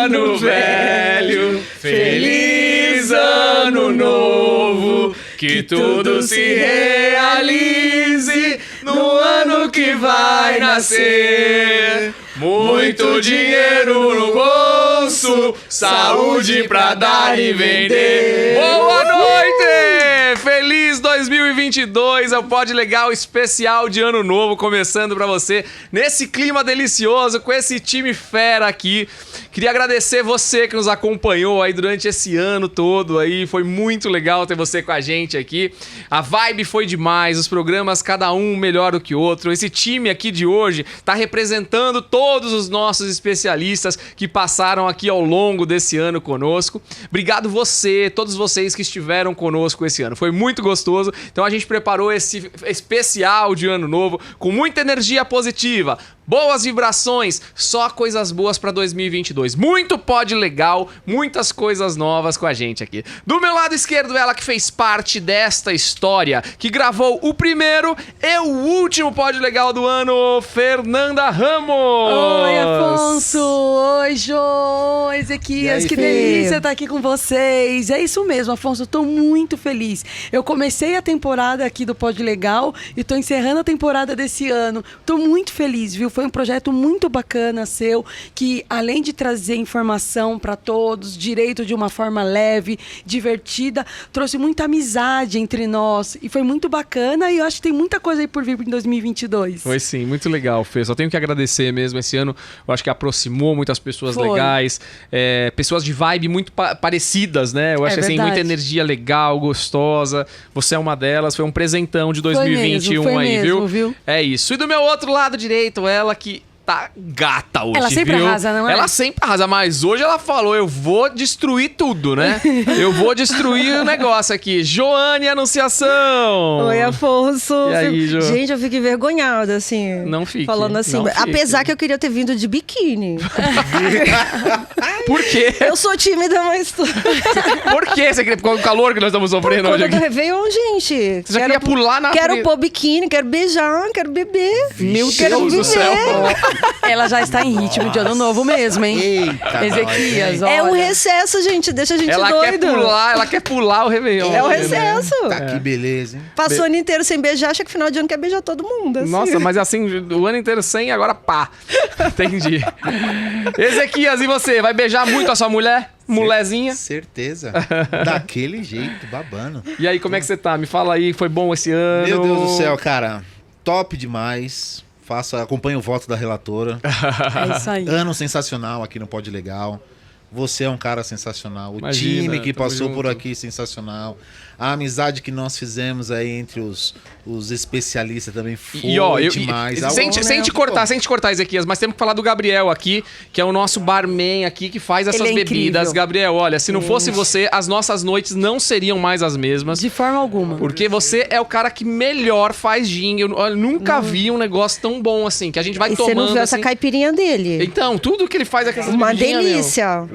ano velho, feliz ano novo, que tudo se realize no ano que vai nascer. Muito dinheiro no bolso, saúde pra dar e vender. Boa noite! Feliz 2022, é o Pod Legal especial de Ano Novo, começando pra você nesse clima delicioso, com esse time fera aqui. Queria agradecer você que nos acompanhou aí durante esse ano todo aí, foi muito legal ter você com a gente aqui. A vibe foi demais, os programas cada um melhor do que o outro. Esse time aqui de hoje tá representando todos os nossos especialistas que passaram aqui ao longo desse ano conosco. Obrigado você, todos vocês que estiveram conosco esse ano. Foi muito gostoso. Então a gente preparou esse especial de Ano Novo com muita energia positiva, boas vibrações, só coisas boas para 2022. Muito pod legal, muitas coisas novas com a gente aqui. Do meu lado esquerdo, ela que fez parte desta história, que gravou o primeiro e o último pod legal do ano, Fernanda Ramos. Oi, Afonso. Oi, Jô. Ezequias, aí, que delícia estar aqui com vocês. É isso mesmo, Afonso, eu tô muito feliz. Eu comecei a temporada aqui do Pod Legal e tô encerrando a temporada desse ano. Tô muito feliz, viu? Foi um projeto muito bacana seu, que além de trazer informação para todos, direito de uma forma leve, divertida, trouxe muita amizade entre nós e foi muito bacana e eu acho que tem muita coisa aí por vir em 2022. Foi sim, muito legal, Fê. Só tenho que agradecer mesmo. Esse ano eu acho que aproximou muitas pessoas legais, pessoas de vibe muito parecidas, né? Eu acho assim, muita energia legal, gostosa. Você é uma delas, foi um presentão de 2021 foi aí, mesmo, viu? É isso. E do meu outro lado direito, ela que tá gata hoje, ela sempre arrasa, não é? Ela sempre arrasa, mas hoje ela falou, eu vou destruir tudo, né? Eu vou destruir o negócio aqui. Joane Anunciação! Oi, Afonso. E aí, Jo? Gente, eu fico envergonhada, assim. Não fique. Falando assim. Não fique. Apesar que eu queria ter vindo de biquíni. Por quê? Eu sou tímida, mas... Por quê? Você queria, por causa do calor que nós estamos sofrendo hoje Por conta aqui? do Réveillon, gente. Você já queria pular na... Quero pôr biquíni, quero beijar, quero beber. Meu quero Deus do céu. Ela já está em ritmo de Ano Novo mesmo, hein? Eita, Ezequias, olha. É um recesso, gente. Deixa a gente Ela doido. quer pular o Réveillon. É um recesso. Tá, que beleza, hein? Passou o ano inteiro sem beijar, acha que final de ano quer beijar todo mundo. Assim. Nossa, mas assim, o ano inteiro sem, agora pá. Entendi. Ezequias, e você? Vai beijar muito a sua mulher? Mulezinha? Certeza. Daquele jeito, babando. E aí, como é que você tá? Me fala aí, foi bom esse ano? Meu Deus do céu, cara. Top demais. Acompanho o voto da relatora. É isso aí. Ano sensacional aqui no Pod Legal. Você é um cara sensacional. O Imagina, time que tamo passou junto. por aqui, sensacional. A amizade que nós fizemos aí entre os especialistas também foi demais. Sem te cortar, Ezequias, mas temos que falar do Gabriel aqui, que é o nosso barman aqui, que faz essas Ele é bebidas. incrível. Gabriel, olha, se não fosse você, as nossas noites não seriam mais as mesmas. De forma alguma. Porque você é o cara que melhor faz gin. Eu nunca vi um negócio tão bom assim, que a gente vai E tomando você não viu assim. essa caipirinha dele? Então, tudo que ele faz é com essas Uma bebidinhas, meu. delícia.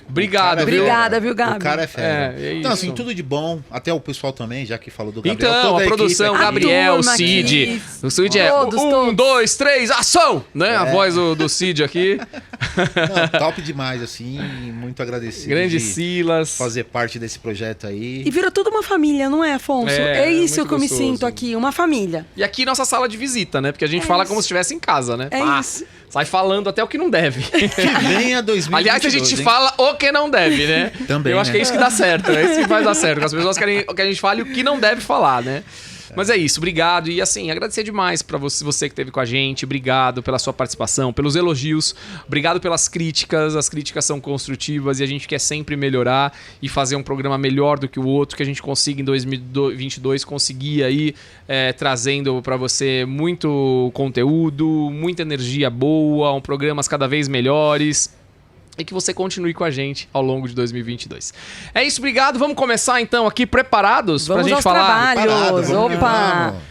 Obrigado, viu? Obrigada, viu, Gabi? O cara é fera. É Então, isso. assim, tudo de bom. Até o pessoal também, já que falou do Gabriel. Então, toda a produção, equipe aqui. Gabriel, turma Cid. aqui. O Cid é Todos, 1, 2, 3, ação! Né? A voz do Cid aqui. Não, top demais, assim. Muito agradecido. Grande de Silas. fazer parte desse projeto aí. E virou tudo uma família, não é, Afonso? É, É isso muito que eu me gostoso. sinto aqui, uma família. E aqui nossa sala de visita, né? Porque a gente É fala isso. como se estivesse em casa, né? É Pá, isso. Sai falando até o que não deve. Que venha 2022, Aliás, a gente hein? fala o que não deve, né? Também, Eu acho né? que é isso que dá certo, é isso que vai dar certo. As pessoas querem que a gente fale o que não deve falar, né? Mas é isso, obrigado. E assim, agradecer demais pra você que esteve com a gente. Obrigado pela sua participação, pelos elogios. Obrigado pelas críticas. As críticas são construtivas e a gente quer sempre melhorar e fazer um programa melhor do que o outro, que a gente consiga em 2022 conseguir aí trazendo pra você muito conteúdo, muita energia boa, programas cada vez melhores. E que você continue com a gente ao longo de 2022. É isso, obrigado. Vamos começar então aqui preparados Vamos pra gente aos falar. trabalhos. Parado, vamos que Opa! vamos.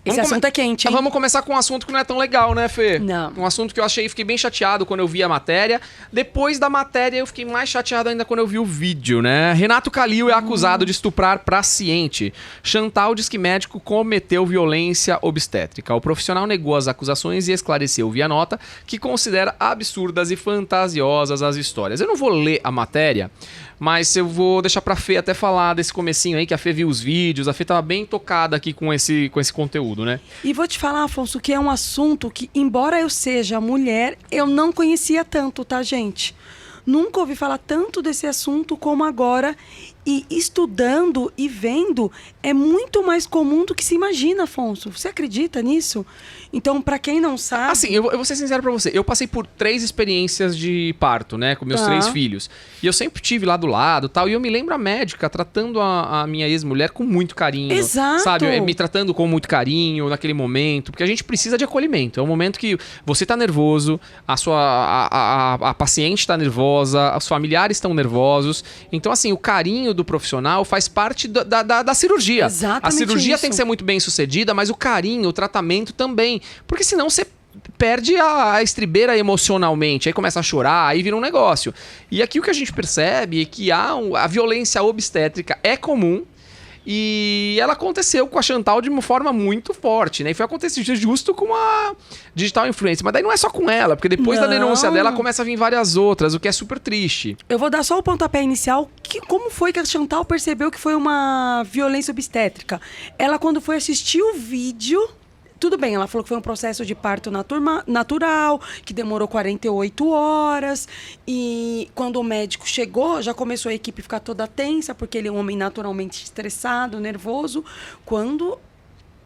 Esse assunto é quente, hein? Vamos começar com um assunto que não é tão legal, né, Fê? Não. Um assunto que eu fiquei bem chateado quando eu vi a matéria. Depois da matéria, eu fiquei mais chateado ainda quando eu vi o vídeo, né? Renato Calil é acusado de estuprar paciente. Chantal diz que médico cometeu violência obstétrica. O profissional negou as acusações e esclareceu via nota que considera absurdas e fantasiosas as histórias. Eu não vou ler a matéria, mas eu vou deixar pra Fê até falar desse comecinho aí, que a Fê viu os vídeos, a Fê tava bem tocada aqui com esse conteúdo, né? E vou te falar, Afonso, que é um assunto que, embora eu seja mulher, eu não conhecia tanto, tá, gente? Nunca ouvi falar tanto desse assunto como agora. E estudando e vendo, é muito mais comum do que se imagina, Afonso. Você acredita nisso? Então, pra quem não sabe... Assim, eu vou ser sincero pra você. Eu passei por 3 experiências de parto, né? Com meus 3 filhos. E eu sempre tive lá do lado e tal. E eu me lembro a médica tratando a minha ex-mulher com muito carinho. Exato. Sabe? Me tratando com muito carinho naquele momento. Porque a gente precisa de acolhimento. É um momento que você tá nervoso, a paciente tá nervosa, os familiares estão nervosos. Então, assim, o carinho do profissional faz parte da cirurgia. Exatamente. A cirurgia isso. tem que ser muito bem sucedida, mas o carinho, o tratamento também. Porque senão você perde a estribeira emocionalmente, aí começa a chorar, aí vira um negócio. E aqui o que a gente percebe é que a violência obstétrica é comum. E ela aconteceu com a Chantal de uma forma muito forte, né? E foi acontecer justo com a digital influencer. Mas daí não é só com ela, porque depois da denúncia dela começa a vir várias outras, o que é super triste. Eu vou dar só o pontapé inicial. Como foi que a Chantal percebeu que foi uma violência obstétrica? Ela, quando foi assistir o vídeo... Tudo bem, ela falou que foi um processo de parto natural, que demorou 48 horas. E quando o médico chegou, já começou a equipe a ficar toda tensa, porque ele é um homem naturalmente estressado, nervoso. Quando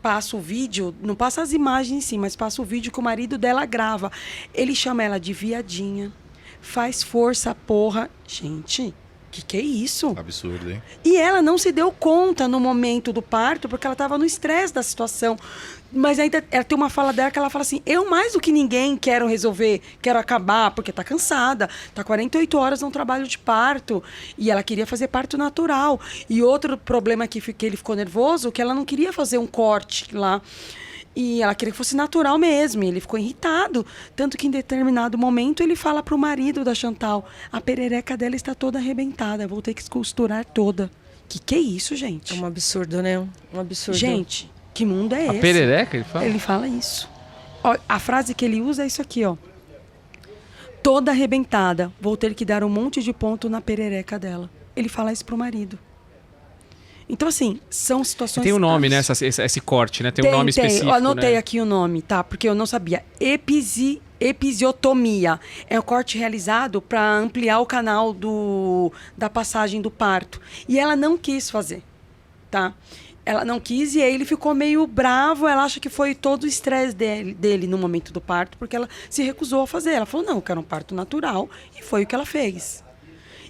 passa o vídeo, não passa as imagens em si, mas passa o vídeo que o marido dela grava. Ele chama ela de viadinha, faz força, porra. Gente... Que é isso? Absurdo, hein? E ela não se deu conta no momento do parto, porque ela estava no estresse da situação. Mas ainda ela tem uma fala dela que ela fala assim: eu mais do que ninguém quero resolver, quero acabar, porque tá cansada, tá 48 horas num trabalho de parto. E ela queria fazer parto natural. E outro problema que ele ficou nervoso, que ela não queria fazer um corte lá. E ela queria que fosse natural mesmo. E ele ficou irritado. Tanto que em determinado momento ele fala pro marido da Chantal: a perereca dela está toda arrebentada, vou ter que costurar toda. Que é isso, gente? É um absurdo, né? Um absurdo. Gente, que mundo é esse? A perereca, ele fala? Ele fala isso. Ó, a frase que ele usa é isso aqui, ó. Toda arrebentada, vou ter que dar um monte de ponto na perereca dela. Ele fala isso pro marido. Então, assim, são situações... Tem um nome, né? Esse corte, né? Tem um nome específico, eu anotei né? aqui o nome, tá? Porque eu não sabia. Episiotomia. É um corte realizado para ampliar o canal da passagem do parto. E ela não quis fazer, tá? Ela não quis e aí ele ficou meio bravo. Ela acha que foi todo o estresse dele no momento do parto, porque ela se recusou a fazer. Ela falou, não, eu quero um parto natural. E foi o que ela fez.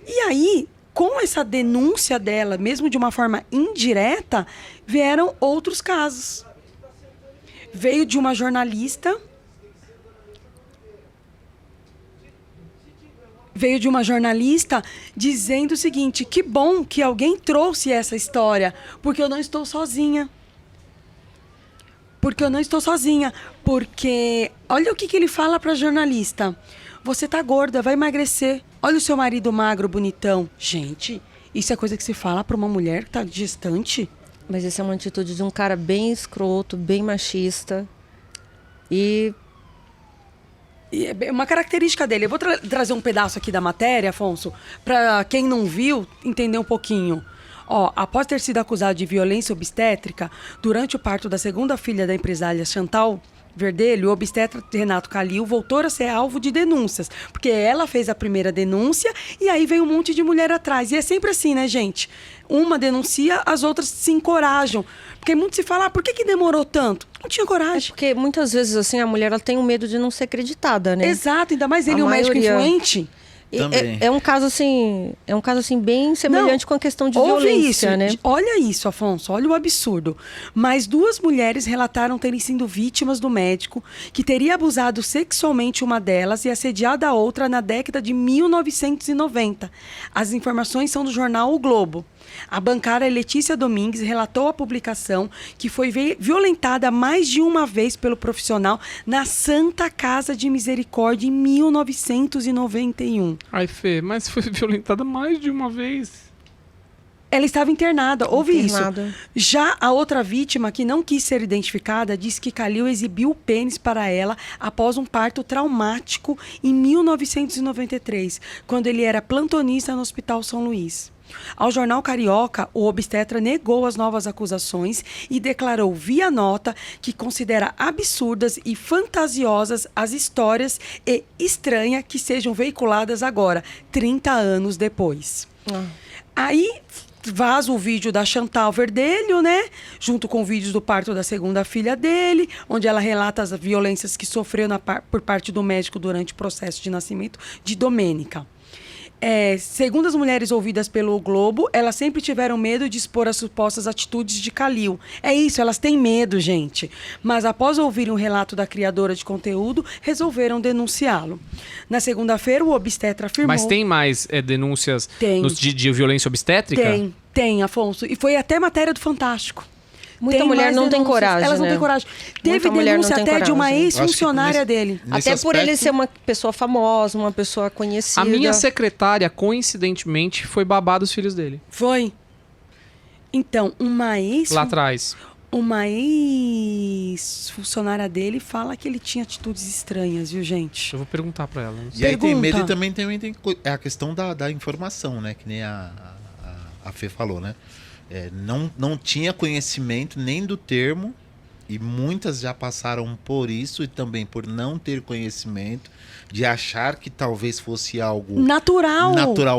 E aí... Com essa denúncia dela, mesmo de uma forma indireta, vieram outros casos. Veio de uma jornalista dizendo o seguinte: que bom que alguém trouxe essa história, porque eu não estou sozinha. Porque olha o que ele fala para a jornalista. Você tá gorda, vai emagrecer. Olha o seu marido magro, bonitão. Gente, isso é coisa que se fala para uma mulher que tá gestante? Mas essa é uma atitude de um cara bem escroto, bem machista. E é uma característica dele. Eu vou trazer um pedaço aqui da matéria, Afonso, para quem não viu entender um pouquinho. Ó, após ter sido acusado de violência obstétrica, durante o parto da segunda filha da empresária Chantal Verdelho, o obstetra Renato Calil voltou a ser alvo de denúncias, porque ela fez a primeira denúncia e aí veio um monte de mulher atrás. E é sempre assim, né, gente? Uma denuncia, as outras se encorajam. Porque muito se fala, por que demorou tanto? Não tinha coragem. É porque muitas vezes assim a mulher ela tem o medo de não ser acreditada, né? Exato, ainda mais ele, um médico influente. Também. É um caso assim, bem semelhante com a questão de Houve violência, isso, né? Olha isso, Afonso, olha o absurdo. Mais 2 mulheres relataram terem sido vítimas do médico que teria abusado sexualmente uma delas e assediado a outra na década de 1990. As informações são do jornal O Globo. A bancária Letícia Domingues relatou à publicação que foi violentada mais de uma vez pelo profissional na Santa Casa de Misericórdia em 1991. Ai, Fê, mas foi violentada mais de uma vez. Ela estava internada, houve Internada. isso. Já a outra vítima, que não quis ser identificada, disse que Kalil exibiu o pênis para ela após um parto traumático em 1993, quando ele era plantonista no Hospital São Luís. Ao jornal Carioca, o obstetra negou as novas acusações e declarou via nota que considera absurdas e fantasiosas as histórias e estranha que sejam veiculadas agora, 30 anos depois. Aí vaza o vídeo da Chantal Verdelho, né? Junto com vídeos do parto da segunda filha dele, onde ela relata as violências que sofreu por parte do médico durante o processo de nascimento de Domênica. Segundo as mulheres ouvidas pelo Globo, elas sempre tiveram medo de expor as supostas atitudes de Kalil. É isso, elas têm medo, gente. Mas após ouvirem o relato da criadora de conteúdo, resolveram denunciá-lo. Na segunda-feira, o obstetra afirmou... Mas tem mais denúncias Tem. de violência obstétrica? Tem, Afonso. E foi até matéria do Fantástico. Muita Tem mulher mais não tem denúncias. coragem, Elas não né? têm coragem. Teve Muita mulher não denúncia tem até de uma coragem. ex-funcionária dele. Nesse Até por ele aspecto- ser uma pessoa famosa, uma pessoa conhecida. A minha secretária, coincidentemente, foi babá dos filhos dele. Foi. Então, uma Lá atrás. ex-funcionária dele fala que ele tinha atitudes estranhas, viu, gente? Eu vou perguntar pra ela. Não sei. E aí tem medo Pergunta. e também tem a questão da informação, né? Que nem a Fê falou, né? Não tinha conhecimento nem do termo, e muitas já passaram por isso e também por não ter conhecimento, de achar que talvez fosse algo Natural.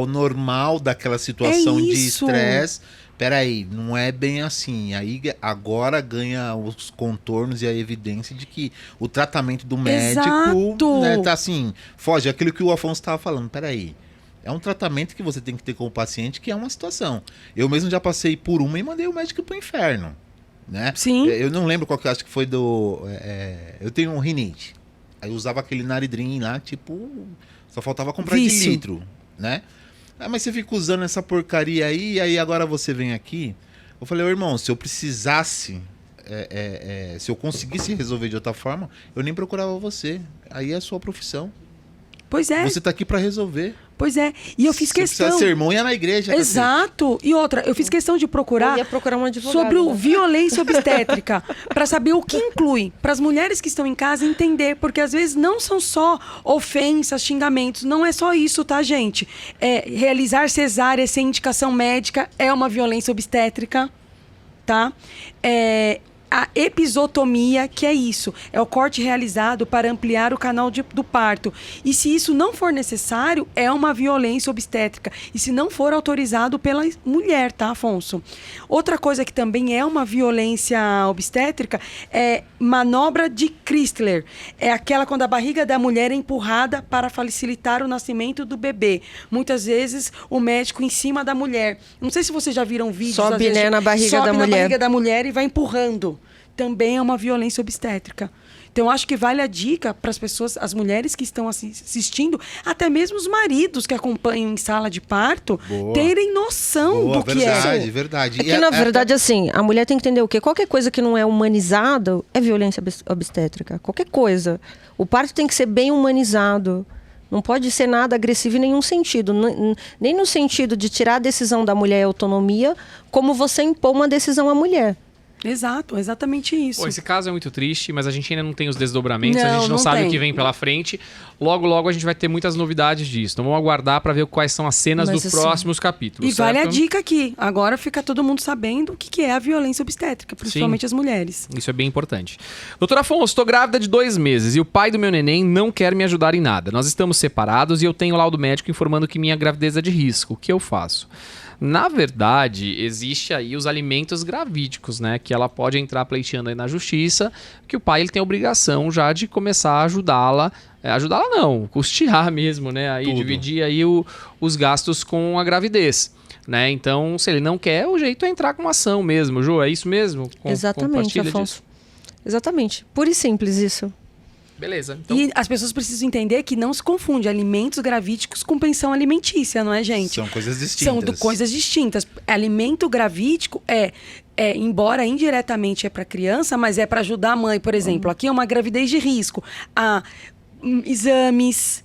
normal daquela situação de isso. estresse. Peraí, não é bem assim. Aí agora ganha os contornos e a evidência de que o tratamento do médico, Exato. né, tá assim, foge aquilo que o Afonso estava falando. Peraí. É um tratamento que você tem que ter com o paciente, que é uma situação. Eu mesmo já passei por uma e mandei o médico pro inferno, né? Sim. Eu não lembro qual que eu acho que foi do... eu tenho um rinite. Aí eu usava aquele Naridrim lá, tipo... Só faltava comprar de Vício. litro, né? Ah, mas você fica usando essa porcaria aí, e aí agora você vem aqui. Eu falei, ô irmão, se eu precisasse... se eu conseguisse resolver de outra forma, eu nem procurava você. Aí é a sua profissão. Pois é, Você tá aqui pra resolver. pois é. E eu fiz Se questão... precisar ser irmão, ia na igreja. cacete. Exato. E outra, eu fiz questão de procurar... Eu ia procurar um advogado. sobre o né? violência obstétrica, para saber o que inclui, para as mulheres que estão em casa entender, porque às vezes não são só ofensas, xingamentos, não é só isso, tá, gente? Realizar cesárea sem indicação médica é uma violência obstétrica, tá? A episiotomia, que é isso, é o corte realizado para ampliar o canal do parto. E se isso não for necessário, é uma violência obstétrica. E se não for autorizado pela mulher, tá, Afonso? Outra coisa que também é uma violência obstétrica é manobra de Chrysler. É aquela quando a barriga da mulher é empurrada para facilitar o nascimento do bebê. Muitas vezes o médico em cima da mulher. Não sei se vocês já viram vídeos. Sobe, às vezes, né, na barriga sobe da na mulher. barriga da mulher e vai empurrando. Também é uma violência obstétrica. Então, acho que vale a dica para as pessoas, as mulheres que estão assistindo, até mesmo os maridos que acompanham em sala de parto, Boa. terem noção Boa, do que verdade, é. verdade. É que, na verdade, assim, a mulher tem que entender o quê? Qualquer coisa que não é humanizado é violência obstétrica. Qualquer coisa. O parto tem que ser bem humanizado. Não pode ser nada agressivo em nenhum sentido. Nem no sentido de tirar a decisão da mulher e a autonomia, como você impor uma decisão à mulher. Exato, exatamente isso. Pô, esse caso é muito triste, mas a gente ainda não tem os desdobramentos, a Não, gente não não sabe tem. o que vem pela frente. Logo, logo a gente vai ter muitas novidades disso. Então vamos aguardar para ver quais são as cenas Mas, dos assim, próximos capítulos. E vale a certo? dica aqui. Agora fica todo mundo sabendo o que é a violência obstétrica, principalmente as mulheres. Isso é bem importante. Doutor Afonso, estou grávida de 2 meses e o pai do meu neném não quer me ajudar em nada. Nós estamos separados e eu tenho laudo médico informando que minha gravidez é de risco. O que eu faço? Na verdade, existe aí os alimentos gravídicos, né? Que ela pode entrar pleiteando aí na justiça, que o pai ele tem a obrigação já de começar a ajudá-la ajudar ela não, custear mesmo, né? Aí Tudo. dividir aí os gastos com a gravidez. Né? Então, se ele não quer, o jeito é entrar com uma ação mesmo. Ju, é isso mesmo? Exatamente, Compartilha Afonso. disso? Exatamente. Puro e simples isso. Beleza. Então, E as pessoas precisam entender que não se confunde alimentos gravídicos com pensão alimentícia, não é, gente? São coisas distintas. São coisas distintas. Alimento gravídico embora indiretamente é para criança, mas é para ajudar a mãe, por exemplo. Aqui é uma gravidez de risco. Há exames,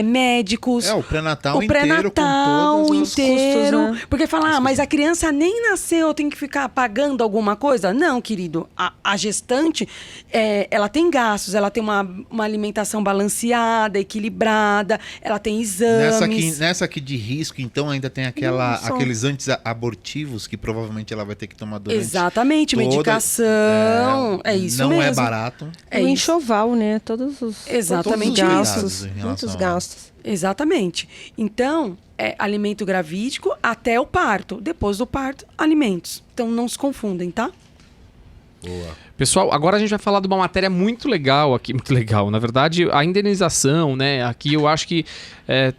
médicos. O pré-natal O inteiro pré-natal com todos os inteiro. custos, né? Porque falar, mas a criança nem nasceu, tem que ficar pagando alguma coisa? Não, querido. A gestante, ela tem gastos, ela tem uma alimentação balanceada, equilibrada, ela tem exames. Nessa aqui de risco, então, ainda tem aqueles anti-abortivos que provavelmente ela vai ter que tomar durante Exatamente, medicação. É isso não mesmo. é barato. É o isso. enxoval, né? Todos os Exatamente gastos. isso. Em relação Muitos a- gastos. Exatamente. Então, alimento gravídico até o parto. Depois do parto, alimentos. Então, não se confundem, tá? Boa. pessoal, agora a gente vai falar de uma matéria muito legal aqui. Muito legal. Na verdade, a indenização, né? Aqui eu acho que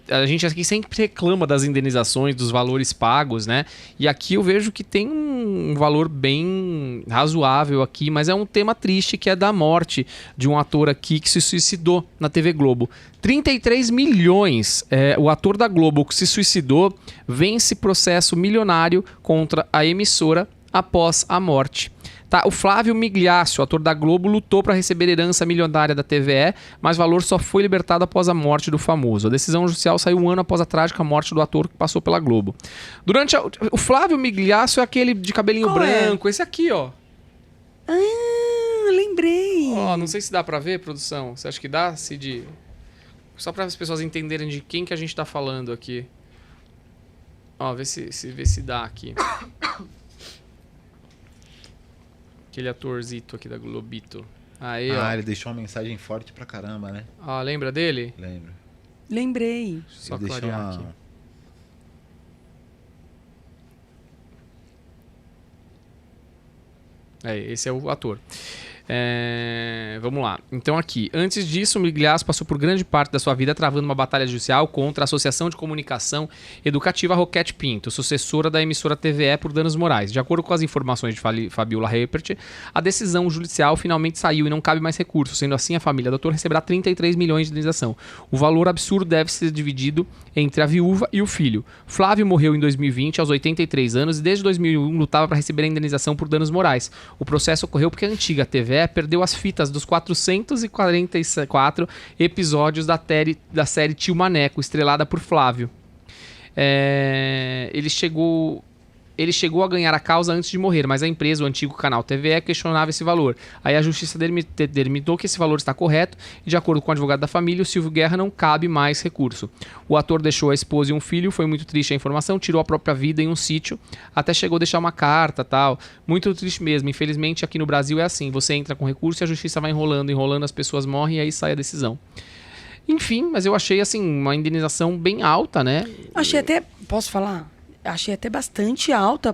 a gente aqui sempre reclama das indenizações, dos valores pagos, né? E aqui eu vejo que tem um valor bem razoável aqui, mas é um tema triste que é da morte de um ator aqui que se suicidou na TV Globo. 33 milhões. O ator da Globo que se suicidou vence processo milionário contra a emissora após a morte. Tá, o Flávio Migliaccio, ator da Globo, lutou para receber herança milionária da TVE, mas o valor só foi libertado após a morte do famoso. A decisão judicial saiu um ano após a trágica morte do ator que passou pela Globo. O Flávio Migliaccio é aquele de cabelinho Qual é? branco, esse aqui, ó. Ah, lembrei. Ó, não sei se dá pra ver, produção. Você acha que dá, Cid? Só para as pessoas entenderem de quem que a gente tá falando aqui. Ó, vê se dá aqui. Aquele atorzito aqui da Globito. Aí, ó. Ele deixou uma mensagem forte pra caramba, né? Ó, lembra dele? Lembro. Lembrei. Só Ele deixou clarear aqui. Esse é o ator. Vamos lá. Então aqui, antes disso, o Migliaccio passou por grande parte da sua vida travando uma batalha judicial contra a Associação de Comunicação Educativa Roquete Pinto, sucessora da emissora TVE por danos morais. De acordo com as informações de Fabiola Reppert, a decisão judicial finalmente saiu e não cabe mais recurso. Sendo assim, a família do ator receberá 33 milhões de indenização. O valor absurdo deve ser dividido entre a viúva e o filho. Flávio morreu em 2020, aos 83 anos, e desde 2001 lutava para receber a indenização por danos morais. O processo ocorreu porque a antiga TVE perdeu as fitas dos 444 episódios da série Tio Maneco, estrelada por Flávio. Ele chegou a ganhar a causa antes de morrer, mas a empresa, o antigo canal TVE, questionava esse valor. Aí a justiça determinou que esse valor está correto e, de acordo com o advogado da família, o Silvio Guerra, não cabe mais recurso. O ator deixou a esposa e um filho, foi muito triste a informação, tirou a própria vida em um sítio, até chegou a deixar uma carta, tal. Muito triste mesmo. Infelizmente, aqui no Brasil é assim, você entra com recurso e a justiça vai enrolando, as pessoas morrem e aí sai a decisão. Enfim, mas eu achei, assim, uma indenização bem alta, né? Achei até... Posso falar? Achei até bastante alta.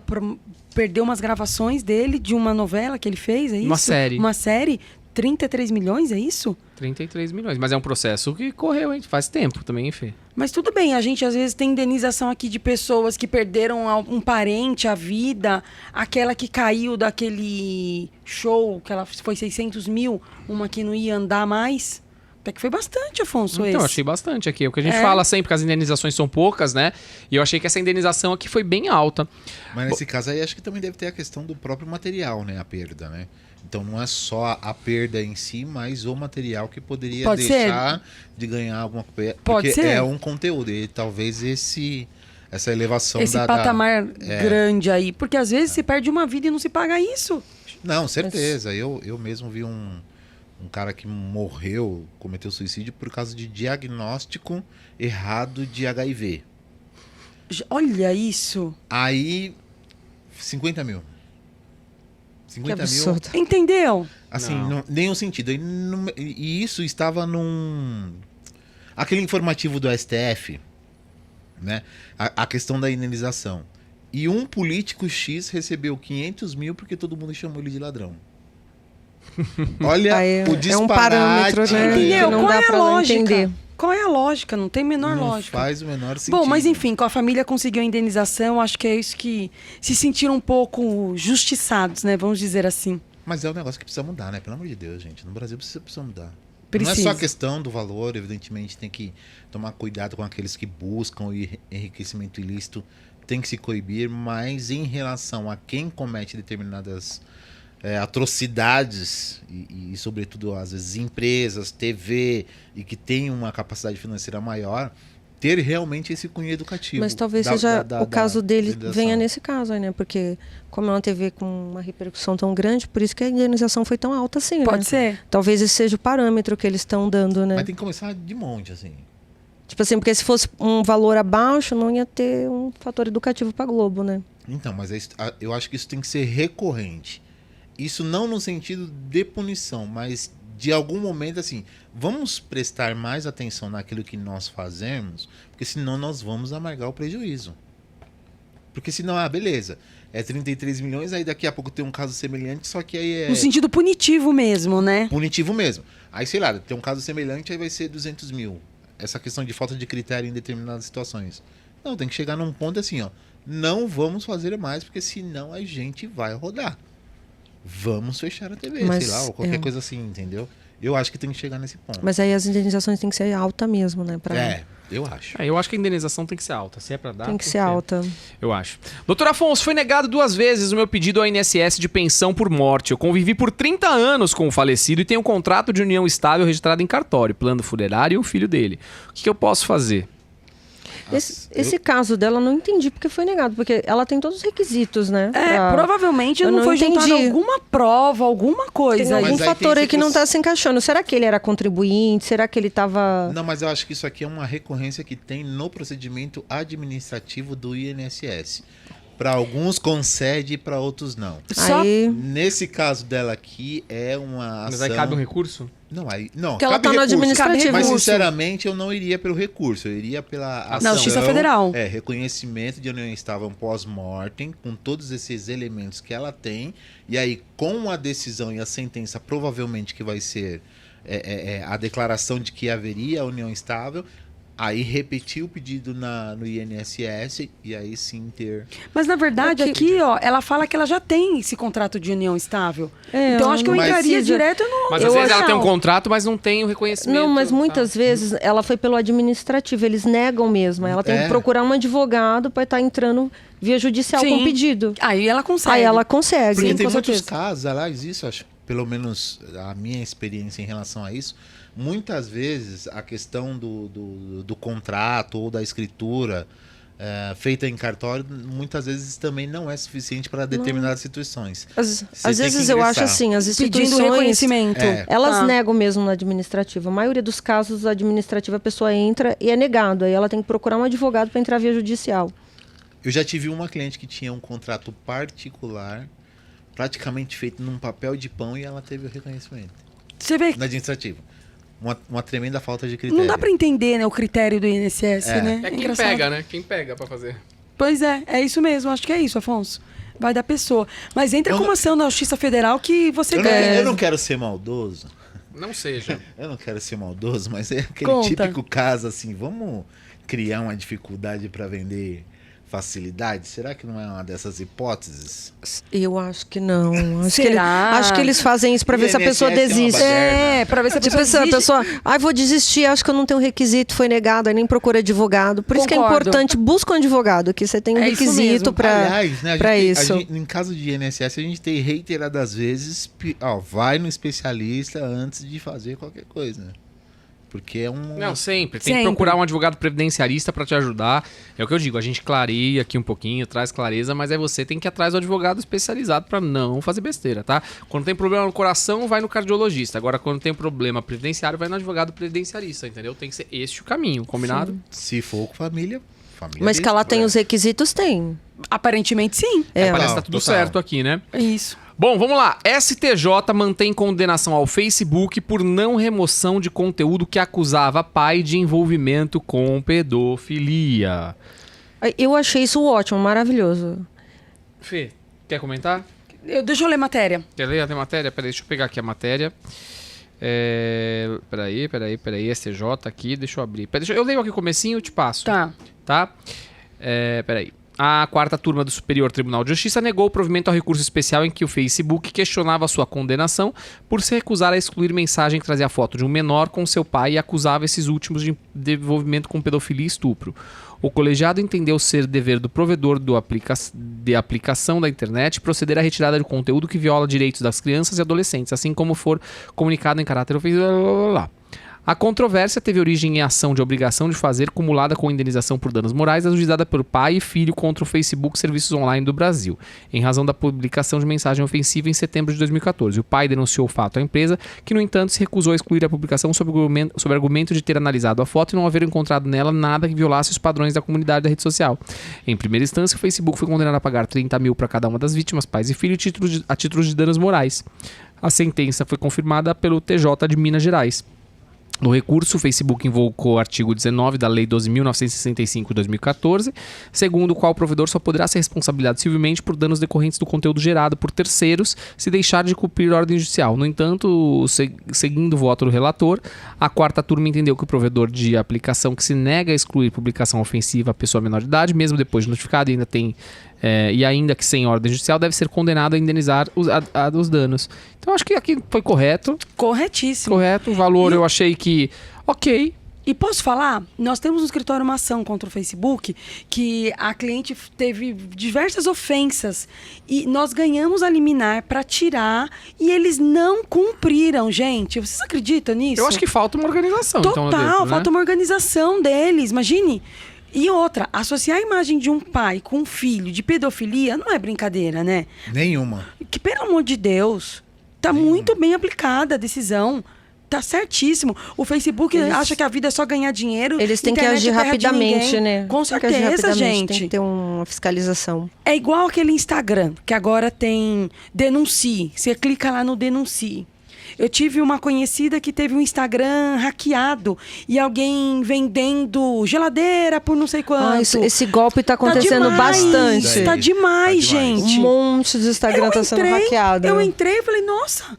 Perdeu umas gravações dele de uma novela que ele fez, é isso? Uma série. Uma série? 33 milhões, é isso? 33 milhões. Mas é um processo que correu, hein? Faz tempo também, hein, Fê? Mas tudo bem, a gente às vezes tem indenização aqui de pessoas que perderam um parente, a vida. Aquela que caiu daquele show, que ela foi 600 mil, uma que não ia andar mais. Até que foi bastante, Afonso, Então, esse. achei bastante aqui. O que a gente fala sempre, que as indenizações são poucas, né? E eu achei que essa indenização aqui foi bem alta. Mas nesse caso aí, acho que também deve ter a questão do próprio material, né? A perda, né? Então não é só a perda em si, mas o material que poderia Pode deixar de ganhar alguma coisa. Pode Porque ser. é um conteúdo. E talvez essa elevação Esse patamar grande aí. Porque às vezes se perde uma vida e não se paga isso. Não, certeza. Eu mesmo vi um cara que morreu, cometeu suicídio por causa de diagnóstico errado de HIV. Olha isso. Aí, 50 mil. Que 50 mil. absurdo. Entendeu? Assim, Não. nenhum sentido. E isso estava aquele informativo do STF, né? A questão da indenização. E um político X recebeu 500 mil porque todo mundo chamou ele de ladrão. Olha Aí o é disparate. um parâmetro, né? Entendeu? Que não Qual dá é a pra não lógica? entender. Qual é a lógica? Não tem a menor Não lógica. faz o menor sentido. Bom, mas enfim, a família conseguiu a indenização, acho que é isso que se sentiram um pouco justiçados, né? Vamos dizer assim. Mas é um negócio que precisa mudar, né? Pelo amor de Deus, gente. No Brasil precisa mudar. Precisa. Não é só questão do valor, evidentemente tem que tomar cuidado com aqueles que buscam o enriquecimento ilícito, tem que se coibir, mas em relação a quem comete determinadas atrocidades e, sobretudo, às vezes, empresas, TV, e que tem uma capacidade financeira maior, ter realmente esse cunho educativo. Mas talvez seja o caso dele venha nesse caso aí, né? Porque como é uma TV com uma repercussão tão grande, por isso que a indenização foi tão alta assim, né? Pode ser. Talvez esse seja o parâmetro que eles estão dando, né? Mas tem que começar de monte, assim. Tipo assim, porque se fosse um valor abaixo, não ia ter um fator educativo pra Globo, né? Então, mas eu acho que isso tem que ser recorrente. Isso não no sentido de punição, mas de algum momento, assim, vamos prestar mais atenção naquilo que nós fazemos, porque senão nós vamos amargar o prejuízo. Porque senão, beleza, é 33 milhões, aí daqui a pouco tem um caso semelhante, só que aí é... No sentido punitivo mesmo, né? punitivo mesmo. Aí, sei lá, tem um caso semelhante, aí vai ser 200 mil. Essa questão de falta de critério em determinadas situações. Não, tem que chegar num ponto assim, ó. Não vamos fazer mais, porque senão a gente vai rodar. Vamos fechar a TV, Mas, sei lá, ou qualquer coisa assim, entendeu? Eu acho que tem que chegar nesse ponto. Mas aí as indenizações têm que ser alta mesmo, né? Eu acho. Eu acho que a indenização tem que ser alta. Se é pra dar, Tem que ser alta. Eu acho. Doutor Afonso, foi negado 2 vezes o meu pedido ao INSS de pensão por morte. Eu convivi por 30 anos com o falecido e tenho um contrato de união estável registrado em cartório, plano funerário e o filho dele. O que eu posso fazer? Esse caso dela eu não entendi porque foi negado, porque ela tem todos os requisitos, né? Provavelmente Eu não foi juntada entendi. alguma prova, alguma coisa. Tem aí. algum Mas aí fator tem aí que não tipo- tá se encaixando. Será que ele era contribuinte? Será que ele tava... Não, mas eu acho que isso aqui é uma recorrência que tem no procedimento administrativo do INSS. Para alguns concede, para outros não. Só Aí... Nesse caso dela aqui, é uma ação... Mas aí cabe um recurso? Não, aí... Não, Porque ela cabe tá no recurso. administrativo. Mas, Recurso. sinceramente, eu não iria pelo recurso. Eu iria pela ação. Na Justiça Federal. Reconhecimento de união estável pós-mortem, com todos esses elementos que ela tem. E aí, com a decisão e a sentença, provavelmente que vai ser a declaração de que haveria a união estável, aí repetir o pedido no INSS e aí sim ter... Mas na verdade, aqui, ó, ela fala que ela já tem esse contrato de união estável. Então acho que eu Mas- entraria direto no. Mas eu às vezes acho- ela tem um contrato, mas não tem o reconhecimento. Não, mas muitas tá? vezes ela foi pelo administrativo, eles negam mesmo. Ela tem que procurar um advogado para estar entrando via judicial Sim. com pedido. Aí ela consegue. Aí ela consegue. Porque Sim, tem com muitos certeza. casos, aliás, isso, acho, pelo menos a minha experiência em relação a isso, muitas vezes a questão do contrato ou da escritura feita em cartório, muitas vezes também não é suficiente para determinadas situações. Às Você tem vezes que eu ingressar. acho assim, as Pedindo instituições... reconhecimento. Elas Tá. negam mesmo no administrativo. A maioria dos casos, administrativo, a pessoa entra e é negado. Aí ela tem que procurar um advogado para entrar via judicial. Eu já tive uma cliente que tinha um contrato particular, praticamente feito num papel de pão, e ela teve o reconhecimento Você vê, no administrativo. Uma tremenda falta de critério. não dá pra entender, né, o critério do INSS, né? É quem engraçado. pega, né? Quem pega pra fazer. Pois é isso mesmo, acho que é isso, Afonso. Vai da pessoa. Mas entra Eu com não- uma ação na Justiça Federal que você ganha. Eu não quero ser maldoso. Não seja. Eu não quero ser maldoso, mas é aquele Conta. típico caso assim, vamos criar uma dificuldade para vender facilidade? Será que não é uma dessas hipóteses? Eu acho que não. Será? Acho que eles fazem isso para ver se a pessoa INSS é uma desiste. baderna. Pra ver se a Tipo, pessoa a desiste. pessoa, vou desistir, acho que eu não tenho requisito, foi negado, aí nem procura advogado. Por isso que é Concordo. importante, busca um advogado, que você tem um É isso requisito mesmo. para Aliás, né, isso. em caso de INSS, a gente tem reiteradas vezes, vai no especialista antes de fazer qualquer coisa. Porque é um... Não, sempre. Tem que Sempre. procurar um advogado previdenciarista pra te ajudar. É o que eu digo, a gente clareia aqui um pouquinho, traz clareza, mas você tem que ir atrás do advogado especializado pra não fazer besteira, tá? Quando tem problema no coração, vai no cardiologista. Agora, quando tem problema previdenciário, vai no advogado previdenciarista, entendeu? Tem que ser este o caminho, combinado? Se for com família Mas que ela tem os requisitos, tem. Aparentemente, sim. É. Parece que tá tudo total. certo aqui, né? É isso. Bom, vamos lá. STJ mantém condenação ao Facebook por não remoção de conteúdo que acusava pai de envolvimento com pedofilia. Eu achei isso ótimo, maravilhoso. Fê, quer comentar? Deixa eu ler matéria. Quer ler a matéria? Peraí, deixa eu pegar aqui a matéria. Peraí, STJ aqui, deixa eu abrir. Eu leio aqui o comecinho e te passo. Tá? Peraí. A 4ª turma do Superior Tribunal de Justiça negou o provimento ao recurso especial em que o Facebook questionava sua condenação por se recusar a excluir mensagem que trazia foto de um menor com seu pai e acusava esses últimos de envolvimento com pedofilia e estupro. O colegiado entendeu ser dever do provedor de aplicação da internet proceder à retirada de conteúdo que viola direitos das crianças e adolescentes, assim como for comunicado em caráter ofensivo. A controvérsia teve origem em ação de obrigação de fazer, cumulada com indenização por danos morais, ajuizada pelo pai e filho contra o Facebook Serviços Online do Brasil, em razão da publicação de mensagem ofensiva em setembro de 2014. O pai denunciou o fato à empresa, que, no entanto, se recusou a excluir a publicação sob argumento de ter analisado a foto e não haver encontrado nela nada que violasse os padrões da comunidade da rede social. Em primeira instância, o Facebook foi condenado a pagar 30 mil para cada uma das vítimas, pais e filho, a títulos de danos morais. A sentença foi confirmada pelo TJ de Minas Gerais. No recurso, o Facebook invocou o artigo 19 da Lei 12.965 de 2014, segundo o qual o provedor só poderá ser responsabilizado civilmente por danos decorrentes do conteúdo gerado por terceiros se deixar de cumprir ordem judicial. No entanto, seguindo o voto do relator, a 4ª turma entendeu que o provedor de aplicação que se nega a excluir publicação ofensiva à pessoa menor de idade, mesmo depois de notificado, ainda que sem ordem judicial, deve ser condenado a indenizar os danos. Então, acho que aqui foi correto. Corretíssimo. Correto. O valor eu achei que... Ok. E posso falar? Nós temos no escritório uma ação contra o Facebook que a cliente teve diversas ofensas e nós ganhamos a liminar para tirar e eles não cumpriram, gente. Vocês acreditam nisso? Eu acho que falta uma organização. Total, então, dentro, né? falta uma organização deles. Imagine... E outra, associar a imagem de um pai com um filho de pedofilia não é brincadeira, né? Nenhuma. Que, pelo amor de Deus, tá muito bem aplicada a decisão. Tá certíssimo. O Facebook acha que a vida é só ganhar dinheiro. Eles têm que agir rapidamente, né? Com certeza, gente. Tem que ter uma fiscalização. É igual aquele Instagram, que agora tem denuncie. Você clica lá no denuncie. Eu tive uma conhecida que teve um Instagram hackeado e alguém vendendo geladeira por não sei quanto. Esse golpe tá acontecendo bastante. Tá demais, gente. Um monte de Instagram tá sendo hackeado. Eu entrei e falei, nossa,